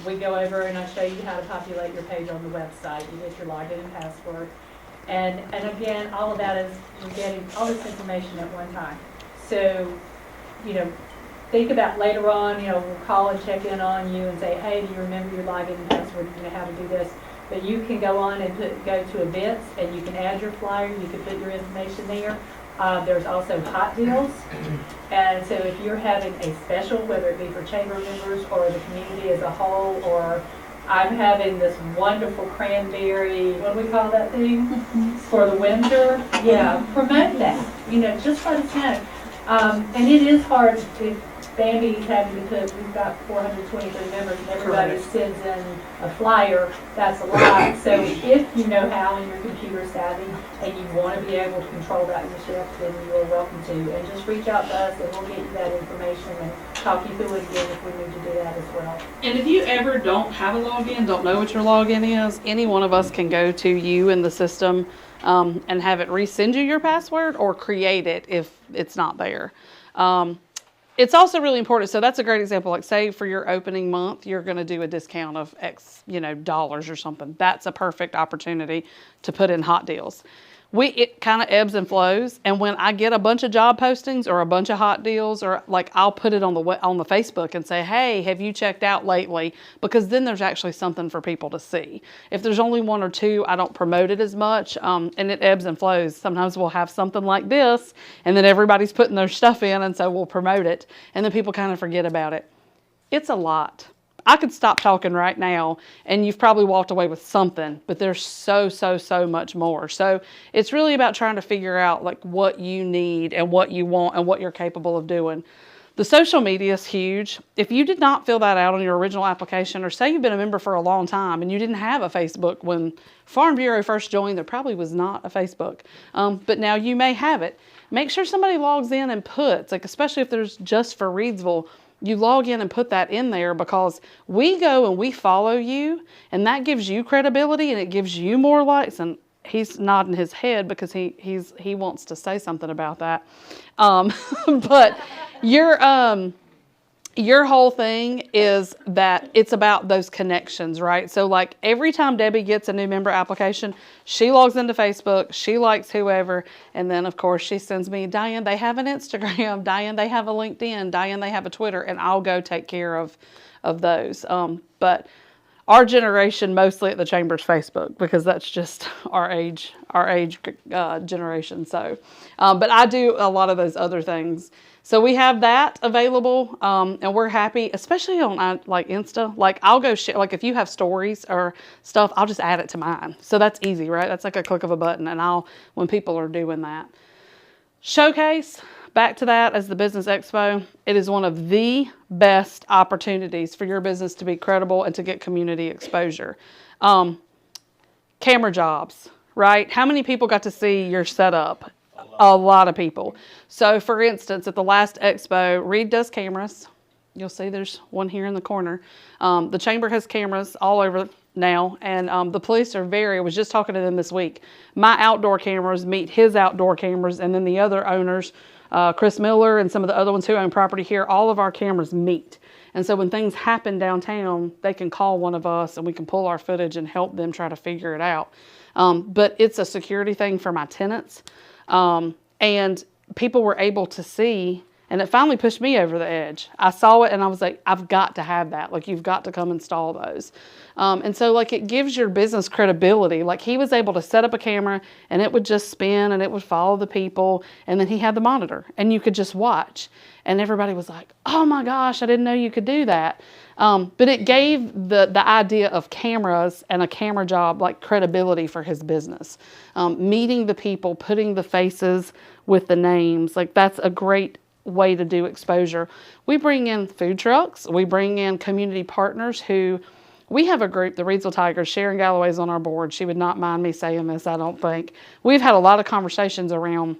we go over and I show you how to populate your page on the website. You get your login and password. And again, all of that is, you're getting all this information at one time. So, think about later on, we'll call and check in on you and say, hey, do you remember your login and password? You know how to do this. But you can go on and go to events, and you can add your flyer. You can put your information there. There's also hot deals. And so if you're having a special, whether it be for chamber members or the community as a whole, or I'm having this wonderful cranberry, what do we call that thing? For the winter. Yeah, promote that. Just let us know. And it is hard if Bambi's having to put, we've got 423 members, and everybody sends in a flyer. That's a lot. So if you know how and you're computer savvy and you want to be able to control that yourself, then you are welcome to. And just reach out to us and we'll get you that information and talk you through it again if we need to do that as well. And if you ever don't have a login, don't know what your login is, any one of us can go to you in the system and have it resend you your password or create it if it's not there. It's also really important. So that's a great example. Like, say for your opening month, you're going to do a discount of X, dollars or something. That's a perfect opportunity to put in hot deals. It kind of ebbs and flows. And when I get a bunch of job postings or a bunch of hot deals, or like I'll put it on the Facebook and say, hey, have you checked out lately? Because then there's actually something for people to see. If there's only one or two, I don't promote it as much. And it ebbs and flows. Sometimes we'll have something like this, and then everybody's putting their stuff in, and so we'll promote it. And then people kind of forget about it. It's a lot. I could stop talking right now and you've probably walked away with something, but there's so much more. So it's really about trying to figure out like what you need and what you want and what you're capable of doing. The social media is huge. If you did not fill that out on your original application, or say you've been a member for a long time and you didn't have a Facebook when Farm Bureau first joined, there probably was not a Facebook, but now you may have it. Make sure somebody logs in and puts, like especially if there's just for Reidsville, you log in and put that in there, because we go and we follow you, and that gives you credibility and it gives you more likes. And he's nodding his head because he wants to say something about that. But your whole thing is that it's about those connections, right? So like every time Debbie gets a new member application, she logs into Facebook, she likes whoever, and then of course she sends me, Diane, they have an Instagram, Diane, they have a LinkedIn, Diane, they have a Twitter, and I'll go take care of those. But our generation mostly at the Chamber's Facebook, because that's just our age generation. So, but I do a lot of those other things. So we have that available, and we're happy, especially on like Insta. Like I'll go share, like if you have stories or stuff, I'll just add it to mine. So that's easy, right? That's like a click of a button, and when people are doing that. Showcase, back to that as the Business Expo. It is one of the best opportunities for your business to be credible and to get community exposure. Camera jobs, right? How many people got to see your setup? A lot of people. So for instance, at the last expo, Reed does cameras. You'll see there's one here in the corner. The Chamber has cameras all over now, and the police are I was just talking to them this week. My outdoor cameras meet his outdoor cameras, and then the other owners, Chris Miller and some of the other ones who own property here, all of our cameras meet. And so when things happen downtown, they can call one of us and we can pull our footage and help them try to figure it out. But it's a security thing for my tenants. And people were able to see And it finally pushed me over the edge. I saw it and I was like, I've got to have that. Like, you've got to come install those. And so like it gives your business credibility. Like he was able to set up a camera and it would just spin and it would follow the people. And then he had the monitor and you could just watch. And everybody was like, oh my gosh, I didn't know you could do that. But it gave the idea of cameras and a camera job like credibility for his business. Meeting the people, putting the faces with the names, like that's a great way to do exposure. We bring in food trucks. We bring in community partners who, we have a group, the Reidsville Tigers. Sharon Galloway's on our board. She would not mind me saying this, I don't think. We've had a lot of conversations around,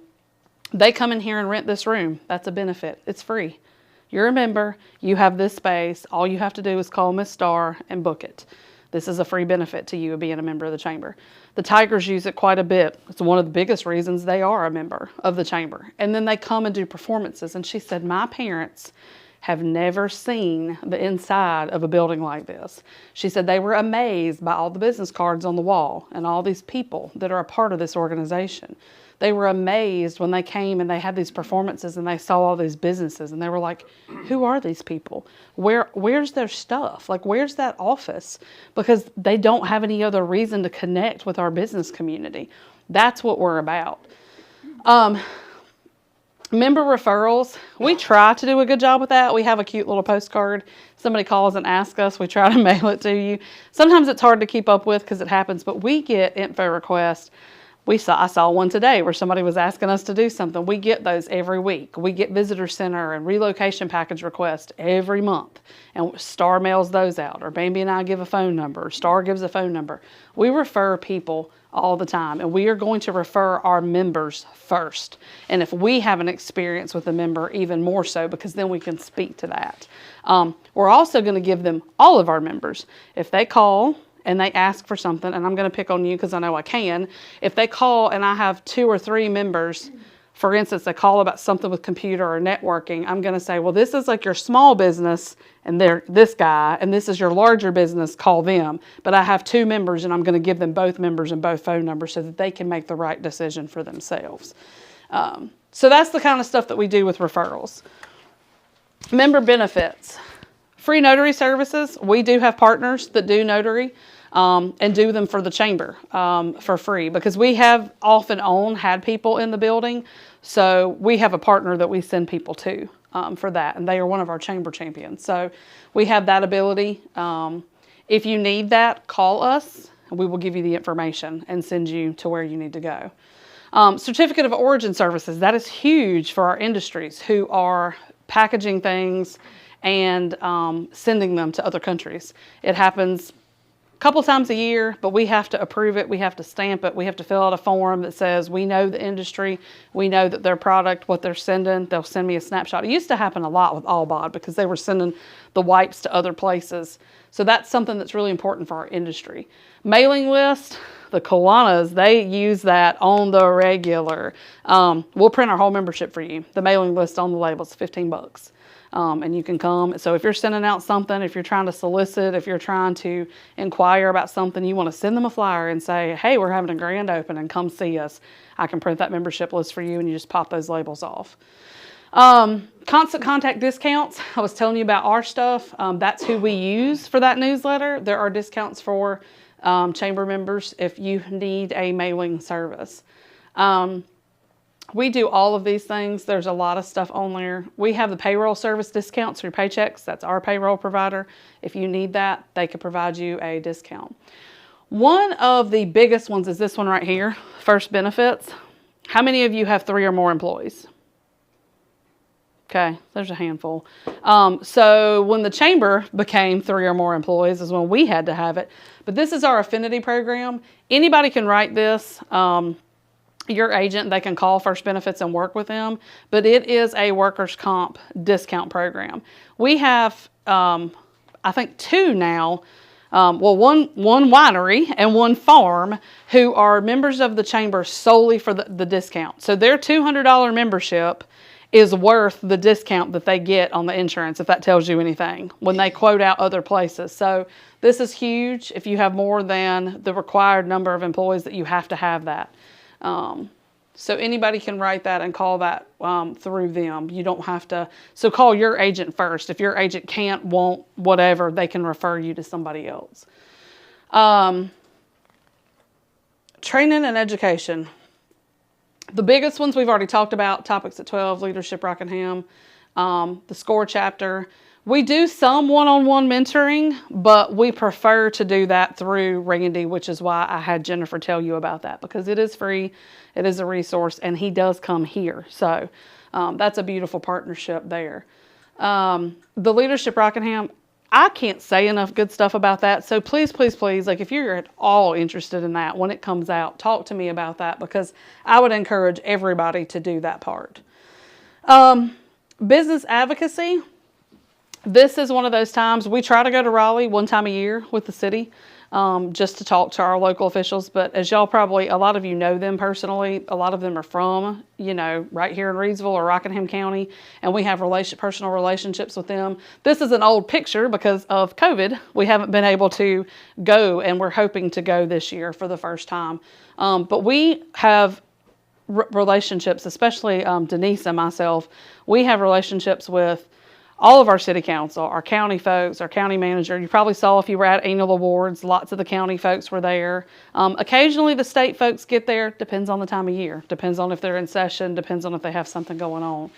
they come in here and rent this room. That's a benefit. It's free. You're a member. You have this space. All you have to do is call Miss Starr and book it. This is a free benefit to you of being a member of the chamber. The Tigers use it quite a bit. It's one of the biggest reasons they are a member of the chamber. And then they come and do performances. And she said, my parents have never seen the inside of a building like this. She said they were amazed by all the business cards on the wall and all these people that are a part of this organization. They were amazed when they came and they had these performances and they saw all these businesses and they were like, who are these people? Where's their stuff? Like, where's that office? Because they don't have any other reason to connect with our business community. That's what we're about. Member referrals, we try to do a good job with that. We have a cute little postcard. Somebody calls and asks us, we try to mail it to you. Sometimes it's hard to keep up with because it happens, but we get info requests. I saw one today where somebody was asking us to do something. We get those every week. We get visitor center and relocation package requests every month. And Star mails those out, or Bambi and I give a phone number, or Star gives a phone number. We refer people all the time, and we are going to refer our members first. And if we have an experience with a member, even more so, because then we can speak to that. We're also going to give them all of our members. If they call and they ask for something, and I'm going to pick on you because I know I can. If they call and I have 2 or 3 members, for instance, they call about something with computer or networking, I'm going to say, well, this is like your small business and they're this guy, and this is your larger business, call them. But I have 2 members and I'm going to give them both members and both phone numbers so that they can make the right decision for themselves. So that's the kind of stuff that we do with referrals. Member benefits. Free notary services. We do have partners that do notary and do them for the chamber for free, because we have off and on had people in the building. So we have a partner that we send people to for that, and they are one of our chamber champions. So we have that ability. If you need that, call us and we will give you the information and send you to where you need to go. Certificate of origin services. That is huge for our industries who are packaging things and sending them to other countries. It happens a couple times a year, but we have to approve it, we have to stamp it, we have to fill out a form that says we know the industry, we know that their product, what they're sending. They'll send me a snapshot. It used to happen a lot with Allbod because they were sending the wipes to other places. So that's something that's really important for our industry. Mailing list, the Kiwanis, they use that on the regular. We'll print our whole membership for you. The mailing list on the label is $15. And you can come. So if you're sending out something, if you're trying to solicit, if you're trying to inquire about something, you want to send them a flyer and say, hey, we're having a grand opening, come see us. I can print that membership list for you, and you just pop those labels off. Constant contact discounts. I was telling you about our stuff. That's who we use for that newsletter. There are discounts for chamber members if you need a mailing service. We do all of these things. There's a lot of stuff on there. We have the payroll service discounts through Paychecks. That's our payroll provider. If you need that, they could provide you a discount. One of the biggest ones is this one right here, First Benefits. How many of you have 3 or more employees? Okay, there's a handful. So when the chamber became 3 or more employees is when we had to have it. But this is our affinity program. Anybody can write this. Your agent, they can call First Benefits and work with them, but it is a workers' comp discount program. We have, I think 2 now, one winery and 1 farm who are members of the chamber solely for the discount. So their $200 membership is worth the discount that they get on the insurance, if that tells you anything, when they quote out other places. So this is huge. If you have more than the required number of employees, that you have to have that. So anybody can write that and call that through them. You don't have to. So call your agent first. If your agent can't, won't, whatever, they can refer you to somebody else. Training and education. The biggest ones we've already talked about, Topics at 12, Leadership Rockingham, the SCORE chapter. We do some one-on-one mentoring, but we prefer to do that through Randy, which is why I had Jennifer tell you about that, because it is free, it is a resource, and he does come here. So that's a beautiful partnership there. The Leadership Rockingham, I can't say enough good stuff about that. So please, please, please, like if you're at all interested in that when it comes out, talk to me about that, because I would encourage everybody to do that part. Business advocacy. This is one of those times we try to go to Raleigh one time a year with the city just to talk to our local officials. But as y'all probably, a lot of you know them personally. A lot of them are from, right here in Reidsville or Rockingham County, and we have personal relationships with them. This is an old picture because of COVID. We haven't been able to go, and we're hoping to go this year for the first time. But we have relationships, especially Denise and myself. We have relationships with all of our city council, our county folks, our county manager. You probably saw if you were at annual awards, lots of the county folks were there. Occasionally the state folks get there, depends on the time of year, depends on if they're in session, depends on if they have something going on.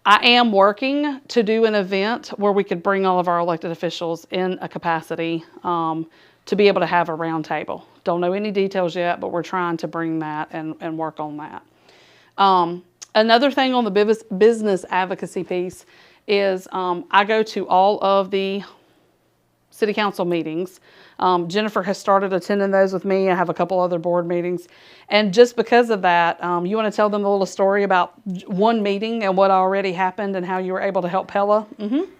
I am working to do an event where we could bring all of our elected officials in a capacity to be able to have a round table. Don't know any details yet, but we're trying to bring that and work on that. Another thing on the business advocacy piece is I go to all of the city council meetings. Jennifer has started attending those with me. I have a couple other board meetings. And just because of that, you want to tell them a little story about one meeting and what already happened and how you were able to help Pella? Mm-hmm.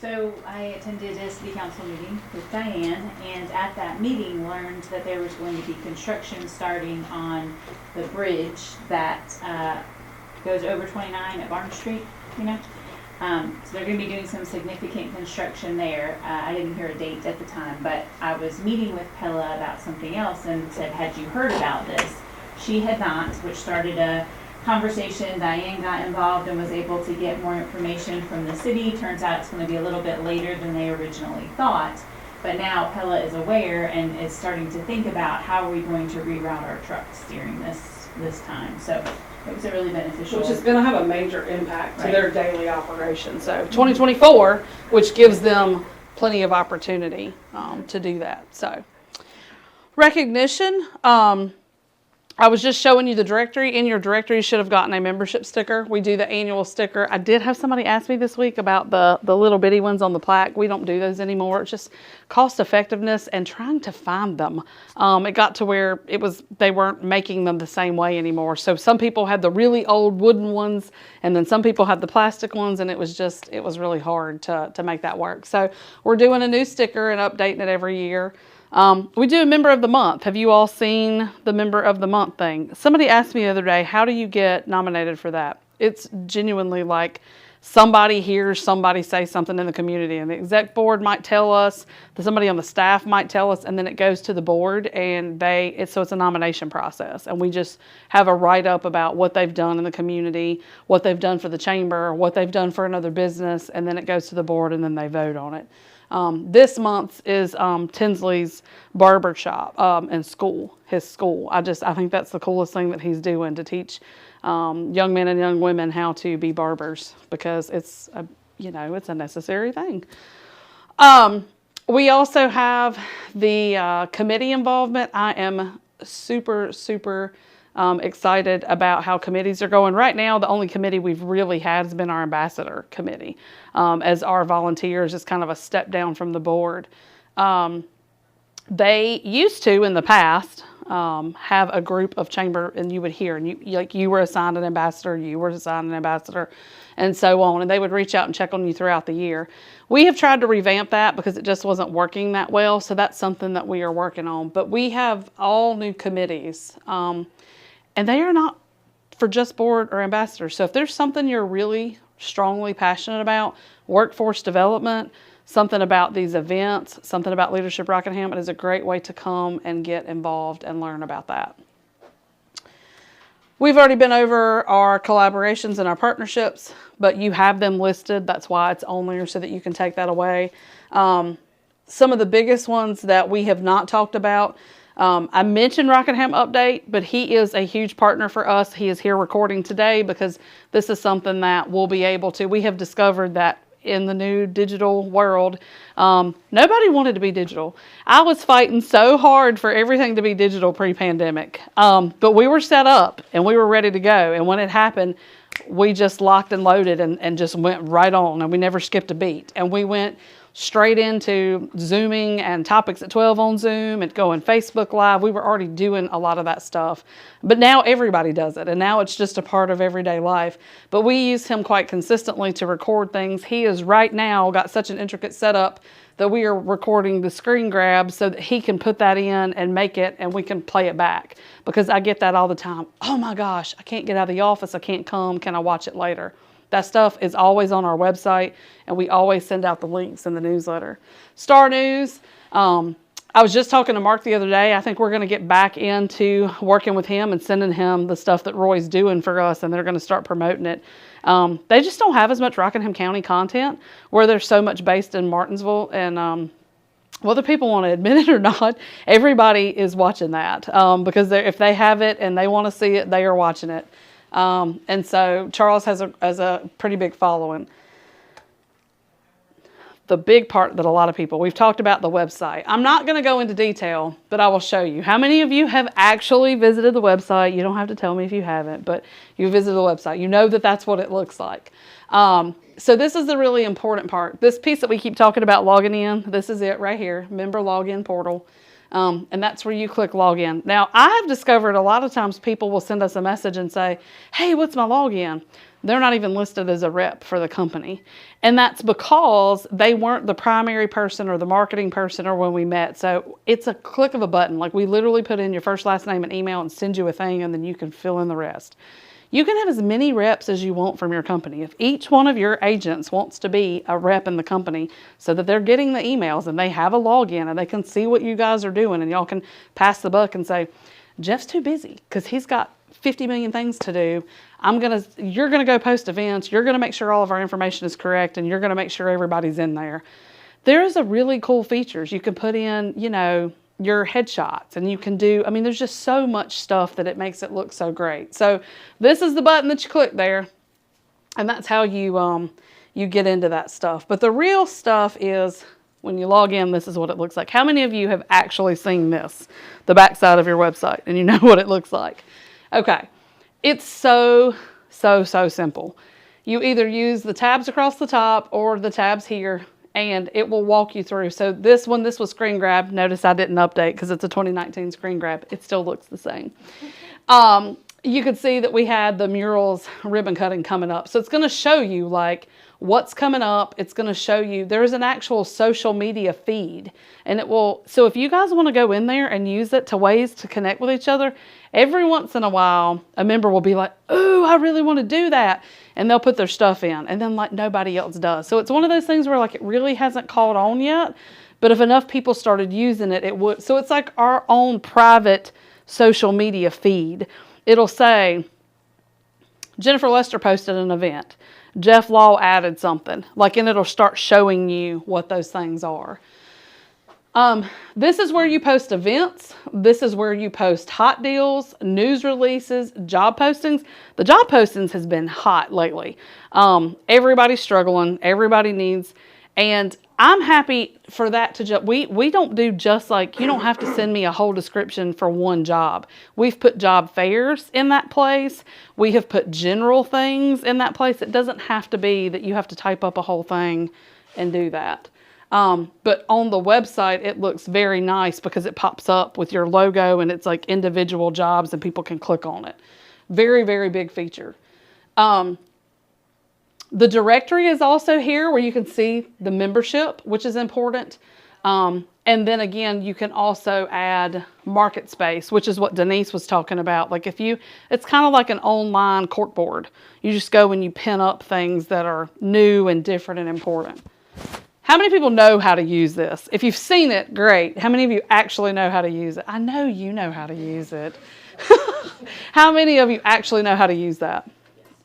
So I attended a city council meeting with Diane, and at that meeting learned that there was going to be construction starting on the bridge that goes over 29 at Barton Street, So they're going to be doing some significant construction there. I didn't hear a date at the time, but I was meeting with Pella about something else and said, had you heard about this? She had not, which started a conversation. Diane got involved and was able to get more information from the city. Turns out it's going to be a little bit later than they originally thought. But now Pella is aware and is starting to think about how are we going to reroute our trucks during this time. So it was a really beneficial. Which is going to have a major impact to their daily operation. So 2024, which gives them plenty of opportunity to do that. So recognition. I was just showing you the directory. In your directory, you should have gotten a membership sticker. We do the annual sticker. I did have somebody ask me this week about the little bitty ones on the plaque. We don't do those anymore. It's just cost effectiveness and trying to find them. It got to where they weren't making them the same way anymore. So some people had the really old wooden ones, and then some people had the plastic ones, and it was really hard to make that work. So we're doing a new sticker and updating it every year. We do a member of the month. Have you all seen the member of the month thing? Somebody asked me the other day, how do you get nominated for that? It's genuinely like somebody hears somebody say something in the community, and the exec board might tell us, somebody on the staff might tell us, and then it goes to the board, and so it's a nomination process. And we just have a write-up about what they've done in the community, what they've done for the chamber, what they've done for another business, and then it goes to the board, and then they vote on it. This month is Tinsley's barber shop and school, his school. I think that's the coolest thing that he's doing, to teach young men and young women how to be barbers, because it's a necessary thing. We also have the committee involvement. I am super, super excited about how committees are going. Right now, the only committee we've really had has been our ambassador committee, as our volunteers. It's kind of a step down from the board. They used to, in the past, have a group of chamber, and you would hear, and you were assigned an ambassador, and so on, and they would reach out and check on you throughout the year. We have tried to revamp that because it just wasn't working that well, so that's something that we are working on. But we have all new committees, and they are not for just board or ambassadors. So if there's something you're really strongly passionate about, workforce development, something about these events, something about Leadership Rockingham, it is a great way to come and get involved and learn about that. We've already been over our collaborations and our partnerships, but you have them listed. That's why it's on there, so that you can take that away. Some of the biggest ones that we have not talked about, I mentioned Rockingham Update, but he is a huge partner for us. He is here recording today because this is something that we'll be able to. We have discovered that in the new digital world, nobody wanted to be digital. I was fighting so hard for everything to be digital pre-pandemic, but we were set up and we were ready to go. And when it happened, we just locked and loaded and just went right on, and we never skipped a beat. And we went straight into Zooming and Topics at 12 on Zoom and going Facebook Live. We were already doing a lot of that stuff, but now everybody does it, and now it's just a part of everyday life. But we use him quite consistently to record things. He is right now got such an intricate setup that we are recording the screen grab so that he can put that in and make it, and we can play it back, because I get that all the time. Oh my gosh, I can't get out of the office. I can't come. Can I watch it later? That stuff is always on our website, and we always send out the links in the newsletter. Star News, I was just talking to Mark the other day. I think we're going to get back into working with him and sending him the stuff that Roy's doing for us, and they're going to start promoting it. They just don't have as much Rockingham County content, where there's so much based in Martinsville, and whether people want to admit it or not, everybody is watching that, because if they have it and they want to see it, they are watching it. And so Charles has a pretty big following. The big part that a lot of people, we've talked about the website. I'm not going to go into detail, but I will show you. How many of you have actually visited the website? You don't have to tell me if you haven't, but you visited the website. You know that that's what it looks like. So this is the really important part. This piece that we keep talking about logging in, this is it right here, member login portal. And that's where you click login. Now, I have discovered a lot of times people will send us a message and say, hey, what's my login? They're not even listed as a rep for the company. And that's because they weren't the primary person or the marketing person or when we met. So it's a click of a button. Like, we literally put in your first, last name and email and send you a thing, and then you can fill in the rest. You can have as many reps as you want from your company. If each one of your agents wants to be a rep in the company so that they're getting the emails and they have a login and they can see what you guys are doing, and y'all can pass the buck and say, Jeff's too busy because he's got 50 million things to do. You're going to go post events. You're going to make sure all of our information is correct, and you're going to make sure everybody's in there. There's a really cool features. You can put in, your headshots, and you can do, there's just so much stuff that it makes it look so great. So this is the button that you click there, and that's how you get into that stuff. But the real stuff is when you log in, this is what it looks like. How many of you have actually seen this, the backside of your website, and you know what it looks like? Okay, it's so simple. You either use the tabs across the top or the tabs here, and it will walk you through. So this was screen grab. Notice I didn't update because it's a 2019 screen grab. It still looks the same. You could see that we had the murals ribbon cutting coming up. So it's going to show you like what's coming up. It's going to show you, there's an actual social media feed, and it will, so if you guys want to go in there and use it to ways to connect with each other, every once in a while, a member will be like, ooh, I really want to do that. And they'll put their stuff in, and then like nobody else does. So it's one of those things where like it really hasn't caught on yet, but if enough people started using it, it would. So it's like our own private social media feed. It'll say, Jennifer Lester posted an event. Jeff Law added something, and it'll start showing you what those things are. This is where you post events. This is where you post hot deals, news releases, job postings. The job postings has been hot lately. Everybody's struggling. Everybody needs, and I'm happy for that to we don't do just like, you don't have to send me a whole description for one job. We've put job fairs in that place. We have put general things in that place. It doesn't have to be that you have to type up a whole thing and do that. But on the website, it looks very nice because it pops up with your logo, and it's like individual jobs and people can click on it. Very, very big feature. The directory is also here where you can see the membership, which is important. And then again, you can also add market space, which is what Denise was talking about. Like it's kind of like an online corkboard. You just go and you pin up things that are new and different and important. How many people know how to use this? If you've seen it, great. How many of you actually know how to use it? I know you know how to use it. How many of you actually know how to use that?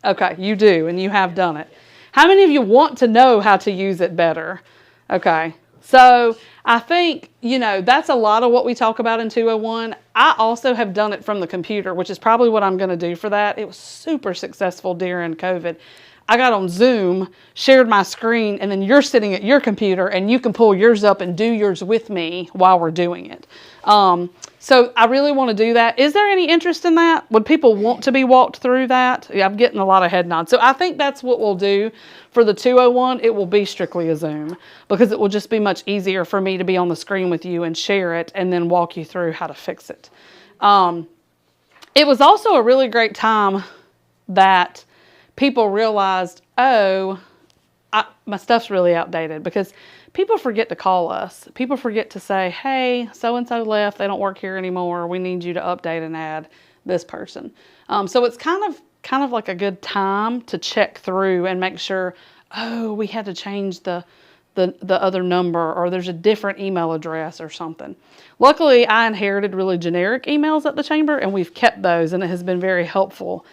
Okay, you do, and you have done it. How many of you want to know how to use it better? Okay, so I think, that's a lot of what we talk about in 201. I also have done it from the computer, which is probably what I'm going to do for that. It was super successful during COVID. I got on Zoom, shared my screen, and then you're sitting at your computer and you can pull yours up and do yours with me while we're doing it. So I really want to do that. Is there any interest in that? Would people want to be walked through that? Yeah, I'm getting a lot of head nods. So I think that's what we'll do for the 201. It will be strictly a Zoom because it will just be much easier for me to be on the screen with you and share it and then walk you through how to fix it. It was also a really great time that people realized, my stuff's really outdated, because people forget to call us. People forget to say, hey, so-and-so left. They don't work here anymore. We need you to update and add this person. So it's kind of like a good time to check through and make sure, we had to change the other number, or there's a different email address or something. Luckily, I inherited really generic emails at the chamber, and we've kept those, and it has been very helpful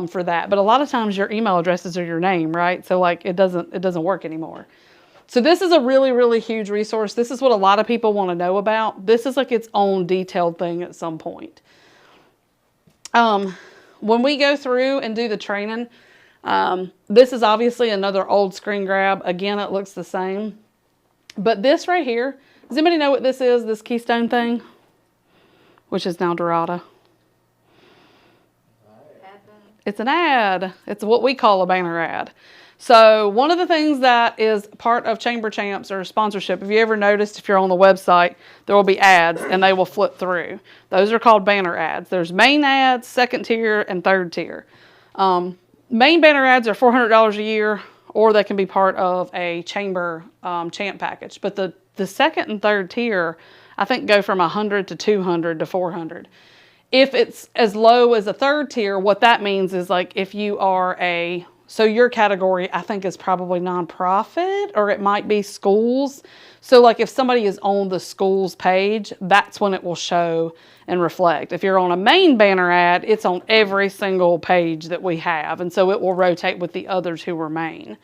for that. But a lot of times your email addresses are your name, right? So it doesn't work anymore. So this is a really, really huge resource. This is what a lot of people want to know about. This is like its own detailed thing at some point. When we go through and do the training, this is obviously another old screen grab. Again, it looks the same. But this right here, does anybody know what this is, this Keystone thing? Which is now Dorada. It's an ad. It's what we call a banner ad. So one of the things that is part of Chamber Champs or sponsorship, if you ever noticed, if you're on the website, there will be ads and they will flip through. Those are called banner ads. There's main ads, second tier, and third tier. Main banner ads are $400 a year, or they can be part of a Chamber Champ package. But the second and third tier, I think, go from 100 to 200 to 400. If it's as low as a third tier, what that means is, like, if you are so your category, I think, is probably nonprofit, or it might be schools. So like if somebody is on the schools page, that's when it will show and reflect. If you're on a main banner ad, it's on every single page that we have. And so it will rotate with the others who remain.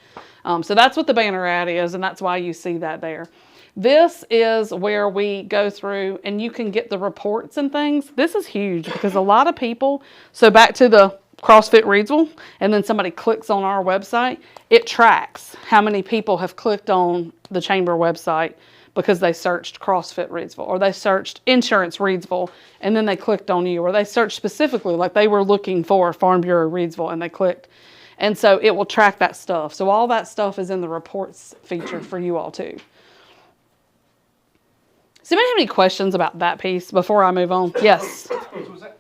So that's what the banner ad is, and that's why you see that there. This is where we go through and you can get the reports and things. This is huge because a lot of people, so back to the CrossFit Reidsville, and then somebody clicks on our website, it tracks how many people have clicked on the Chamber website because they searched CrossFit Reidsville, or they searched Insurance Reidsville, and then they clicked on you, or they searched specifically, like they were looking for Farm Bureau Reidsville, and they clicked. And so it will track that stuff. So all that stuff is in the reports feature for you all too. Does anybody have any questions about that piece before I move on? Yes? So is that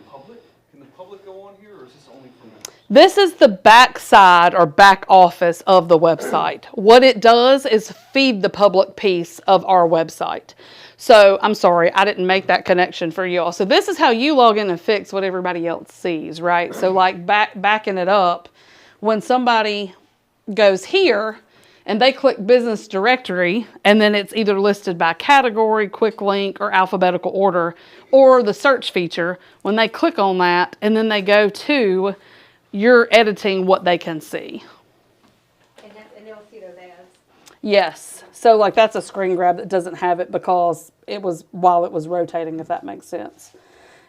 public? Can the public go on here, or is this only for members? This is the back side or back office of the website. What it does is feed the public piece of our website. So I'm sorry, I didn't make that connection for you all. So this is how you log in and fix what everybody else sees, right? So like backing it up, when somebody goes here and they click business directory, and then it's either listed by category, quick link, or alphabetical order, or the search feature, when they click on that and then they go to, you're editing what they can see. And they'll see those ads. Yes. So like that's a screen grab that doesn't have it because it was while it was rotating, if that makes sense.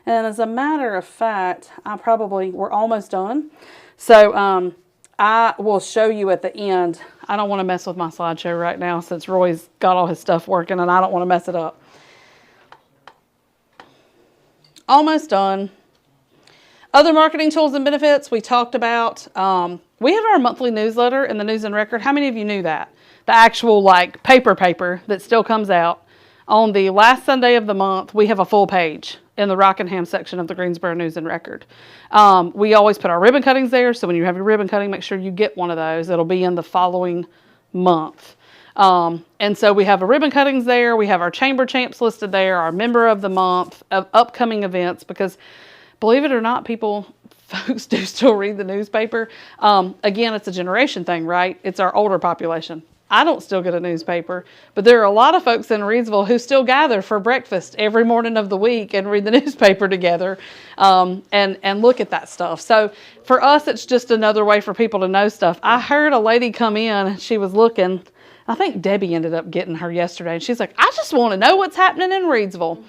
And as a matter of fact, we're almost done. So I will show you at the end. I don't want to mess with my slideshow right now since Roy's got all his stuff working and I don't want to mess it up. Almost done. Other marketing tools and benefits we talked about. We have our monthly newsletter in the News and Record. How many of you knew that? The actual like paper that still comes out. On the last Sunday of the month, we have a full page in the Rockingham section of the Greensboro News and Record. We always put our ribbon cuttings there, so when you have your ribbon cutting, make sure you get one of those. It'll be in the following month. And so we have a ribbon cuttings there. We have our Chamber Champs listed there, our Member of the Month, of upcoming events, because believe it or not, folks do still read the newspaper. Again, it's a generation thing, right? It's our older population. I don't still get a newspaper, but there are a lot of folks in Reidsville who still gather for breakfast every morning of the week and read the newspaper together, and look at that stuff. So for us, it's just another way for people to know stuff. I heard a lady come in, she was looking, I think Debbie ended up getting her yesterday, and she's like, I just want to know what's happening in Reidsville.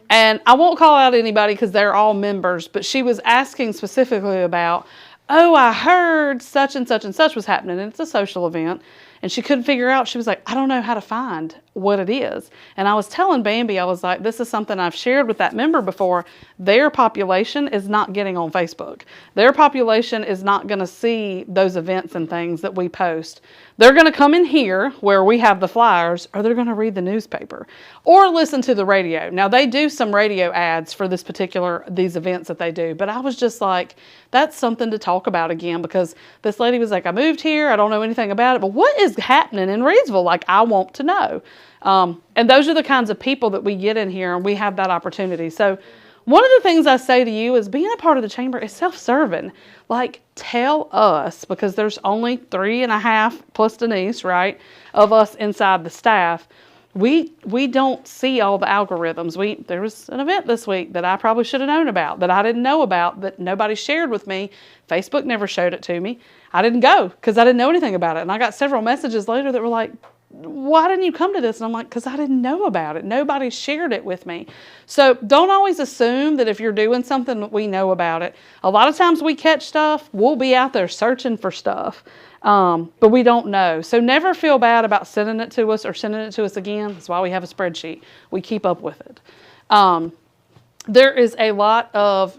And I won't call out anybody because they're all members, but she was asking specifically about, oh, I heard such and such and such was happening, and it's a social event. And she couldn't figure out, she was like, I don't know how to find what it is. And I was telling Bambi, I was like, this is something I've shared with that member before. Their population is not getting on Facebook. Their population is not going to see those events and things that we post. They're going to come in here where we have the flyers, or they're going to read the newspaper or listen to the radio. Now, they do some radio ads for these events that they do. But I was just like, that's something to talk about again, because this lady was like, I moved here. I don't know anything about it, but what is happening in Reidsville? Like, I want to know. And those are the kinds of people that we get in here, and we have that opportunity. So one of the things I say to you is being a part of the chamber is self-serving. Like, tell us, because there's only 3.5 plus Denise, right, of us inside the staff. We don't see all the algorithms. There was an event this week that I probably should have known about, that I didn't know about, that nobody shared with me. Facebook never showed it to me. I didn't go because I didn't know anything about it. And I got several messages later that were like, why didn't you come to this? And I'm like, because I didn't know about it. Nobody shared it with me. So don't always assume that if you're doing something that we know about it. A lot of times we catch stuff, we'll be out there searching for stuff, but we don't know. So never feel bad about sending it to us or sending it to us again. That's why we have a spreadsheet. We keep up with it. There is a lot of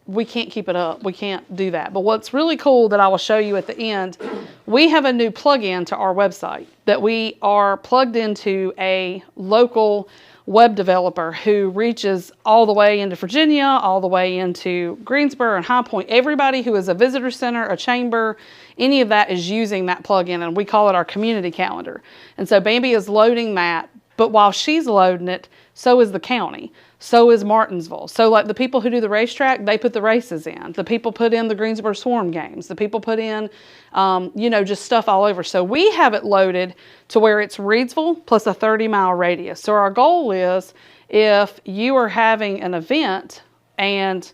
we can't keep it up. We can't do that. But what's really cool that I will show you at the end, we have a new plug-in to our website that we are plugged into a local web developer who reaches all the way into Virginia, all the way into Greensboro and High Point. Everybody who is a visitor center, a chamber, any of that is using that plug-in, and we call it our community calendar. And so Bambi is loading that, but while she's loading it, so is the county. So is Martinsville. So like the people who do the racetrack, they put the races in. The people put in the Greensboro Swarm games. The people put in, just stuff all over. So we have it loaded to where it's Reidsville plus a 30-mile radius. So our goal is if you are having an event and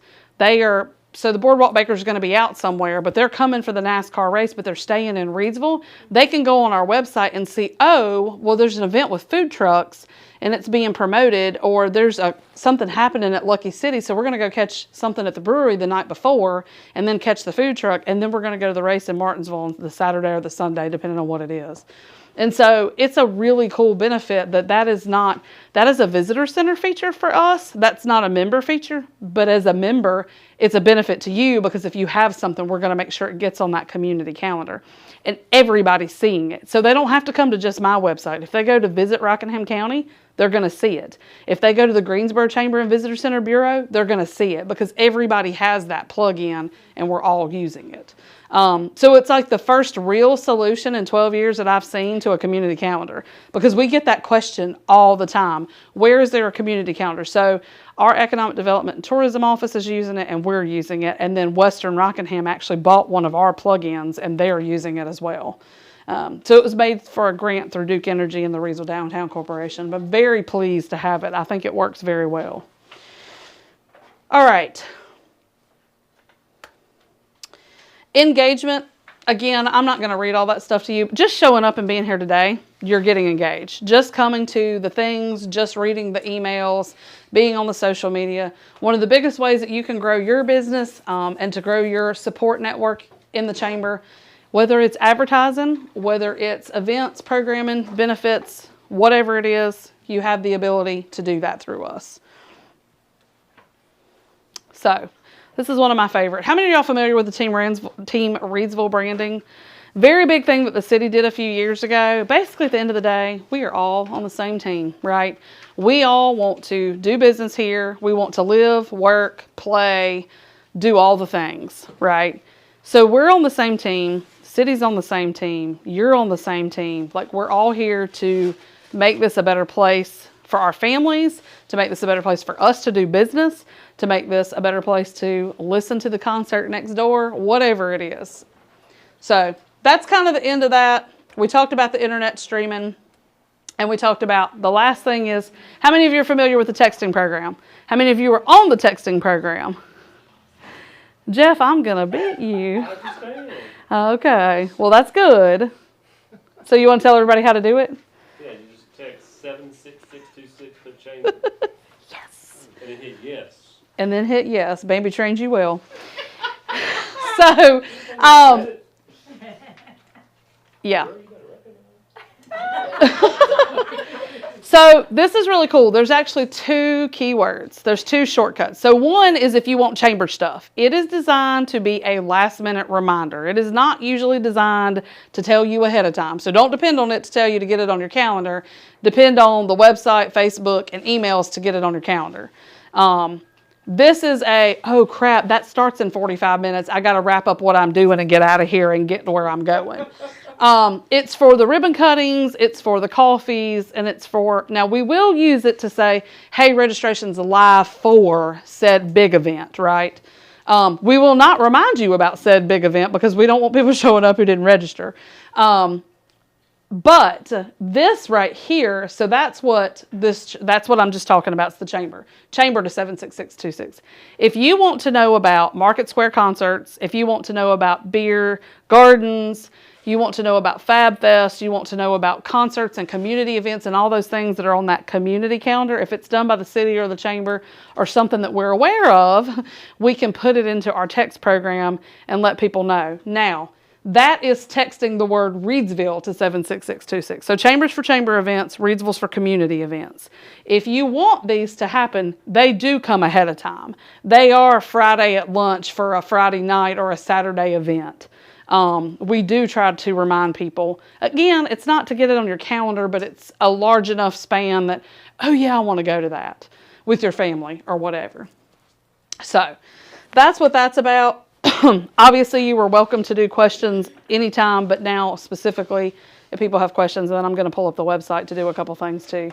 so the Boardwalk Bakers is going to be out somewhere, but they're coming for the NASCAR race, but they're staying in Reidsville, they can go on our website and see, oh, well, there's an event with food trucks and it's being promoted, or there's something happening at Lucky City, so we're going to go catch something at the brewery the night before and then catch the food truck, and then we're going to go to the race in Martinsville on the Saturday or the Sunday, depending on what it is. And so it's a really cool benefit that is a visitor center feature for us. That's not a member feature, but as a member, it's a benefit to you, because if you have something, we're going to make sure it gets on that community calendar and everybody's seeing it. So they don't have to come to just my website. If they go to Visit Rockingham County, they're going to see it. If they go to the Greensboro Chamber and Visitor Center Bureau, they're going to see it, because everybody has that plug-in and we're all using it. So it's like the first real solution in 12 years that I've seen to a community calendar, because we get that question all the time. Where is there a community calendar? So our Economic Development and Tourism Office is using it and we're using it. And then Western Rockingham actually bought one of our plugins and they're using it as well. So it was made for a grant through Duke Energy and the Reidsville Downtown Corporation, but very pleased to have it. I think it works very well. All right. Engagement. Again, I'm not going to read all that stuff to you. Just showing up and being here today, you're getting engaged. Just coming to the things, just reading the emails, being on the social media. One of the biggest ways that you can grow your business and to grow your support network in the chamber, whether it's advertising, whether it's events, programming, benefits, whatever it is, you have the ability to do that through us. So this is one of my favorite. How many of y'all familiar with the Team Reidsville branding? Very big thing that the city did a few years ago. Basically, at the end of the day, we are all on the same team, right? We all want to do business here. We want to live, work, play, do all the things, right? So we're on the same team. City's on the same team. You're on the same team. Like, we're all here to make this a better place for our families, to make this a better place for us to do business, to make this a better place to listen to the concert next door, whatever it is. So that's kind of the end of that. We talked about the internet streaming, and we talked about the last thing is, how many of you are familiar with the texting program? How many of you are on the texting program? Jeff, I'm going to beat you. Okay, well, that's good. So you want to tell everybody how to do it? Yeah, you just text 76626 for chamber. Yes. And then hit yes. And then hit yes. Baby trained you well. So, yeah. So this is really cool. There's actually 2 keywords. There's 2 shortcuts. So one is if you want chamber stuff. It is designed to be a last-minute reminder. It is not usually designed to tell you ahead of time. So don't depend on it to tell you to get it on your calendar. Depend on the website, Facebook, and emails to get it on your calendar. This is oh crap, that starts in 45 minutes. I got to wrap up what I'm doing and get out of here and get to where I'm going. It's for the ribbon cuttings, it's for the coffees, and it's for, now we will use it to say, hey, registration's live for said big event, right? We will not remind you about said big event because we don't want people showing up who didn't register. But this right here, so that's what I'm just talking about. It's the chamber to 76626. If you want to know about Market Square concerts, if you want to know about beer gardens, you want to know about Fab Fest, you want to know about concerts and community events and all those things that are on that community calendar, if it's done by the city or the chamber or something that we're aware of, we can put it into our text program and let people know. Now, that is texting the word Reidsville to 76626. So chambers for chamber events, Reidsville's for community events. If you want these to happen, they do come ahead of time. They are Friday at lunch for a Friday night or a Saturday event. We do try to remind people. Again, it's not to get it on your calendar, but it's a large enough span that, oh yeah, I want to go to that with your family or whatever. So that's what that's about. Obviously, you were welcome to do questions anytime, but now specifically, if people have questions, then I'm going to pull up the website to do a couple things too.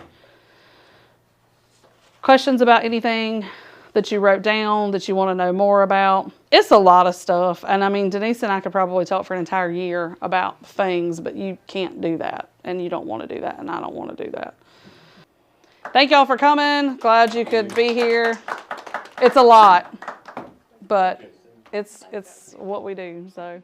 Questions about anything that you wrote down that you want to know more about? It's a lot of stuff. And I mean, Denise and I could probably talk for an entire year about things, but you can't do that. And you don't want to do that. And I don't want to do that. Thank y'all for coming. Glad you could be here. It's a lot, but it's what we do. So.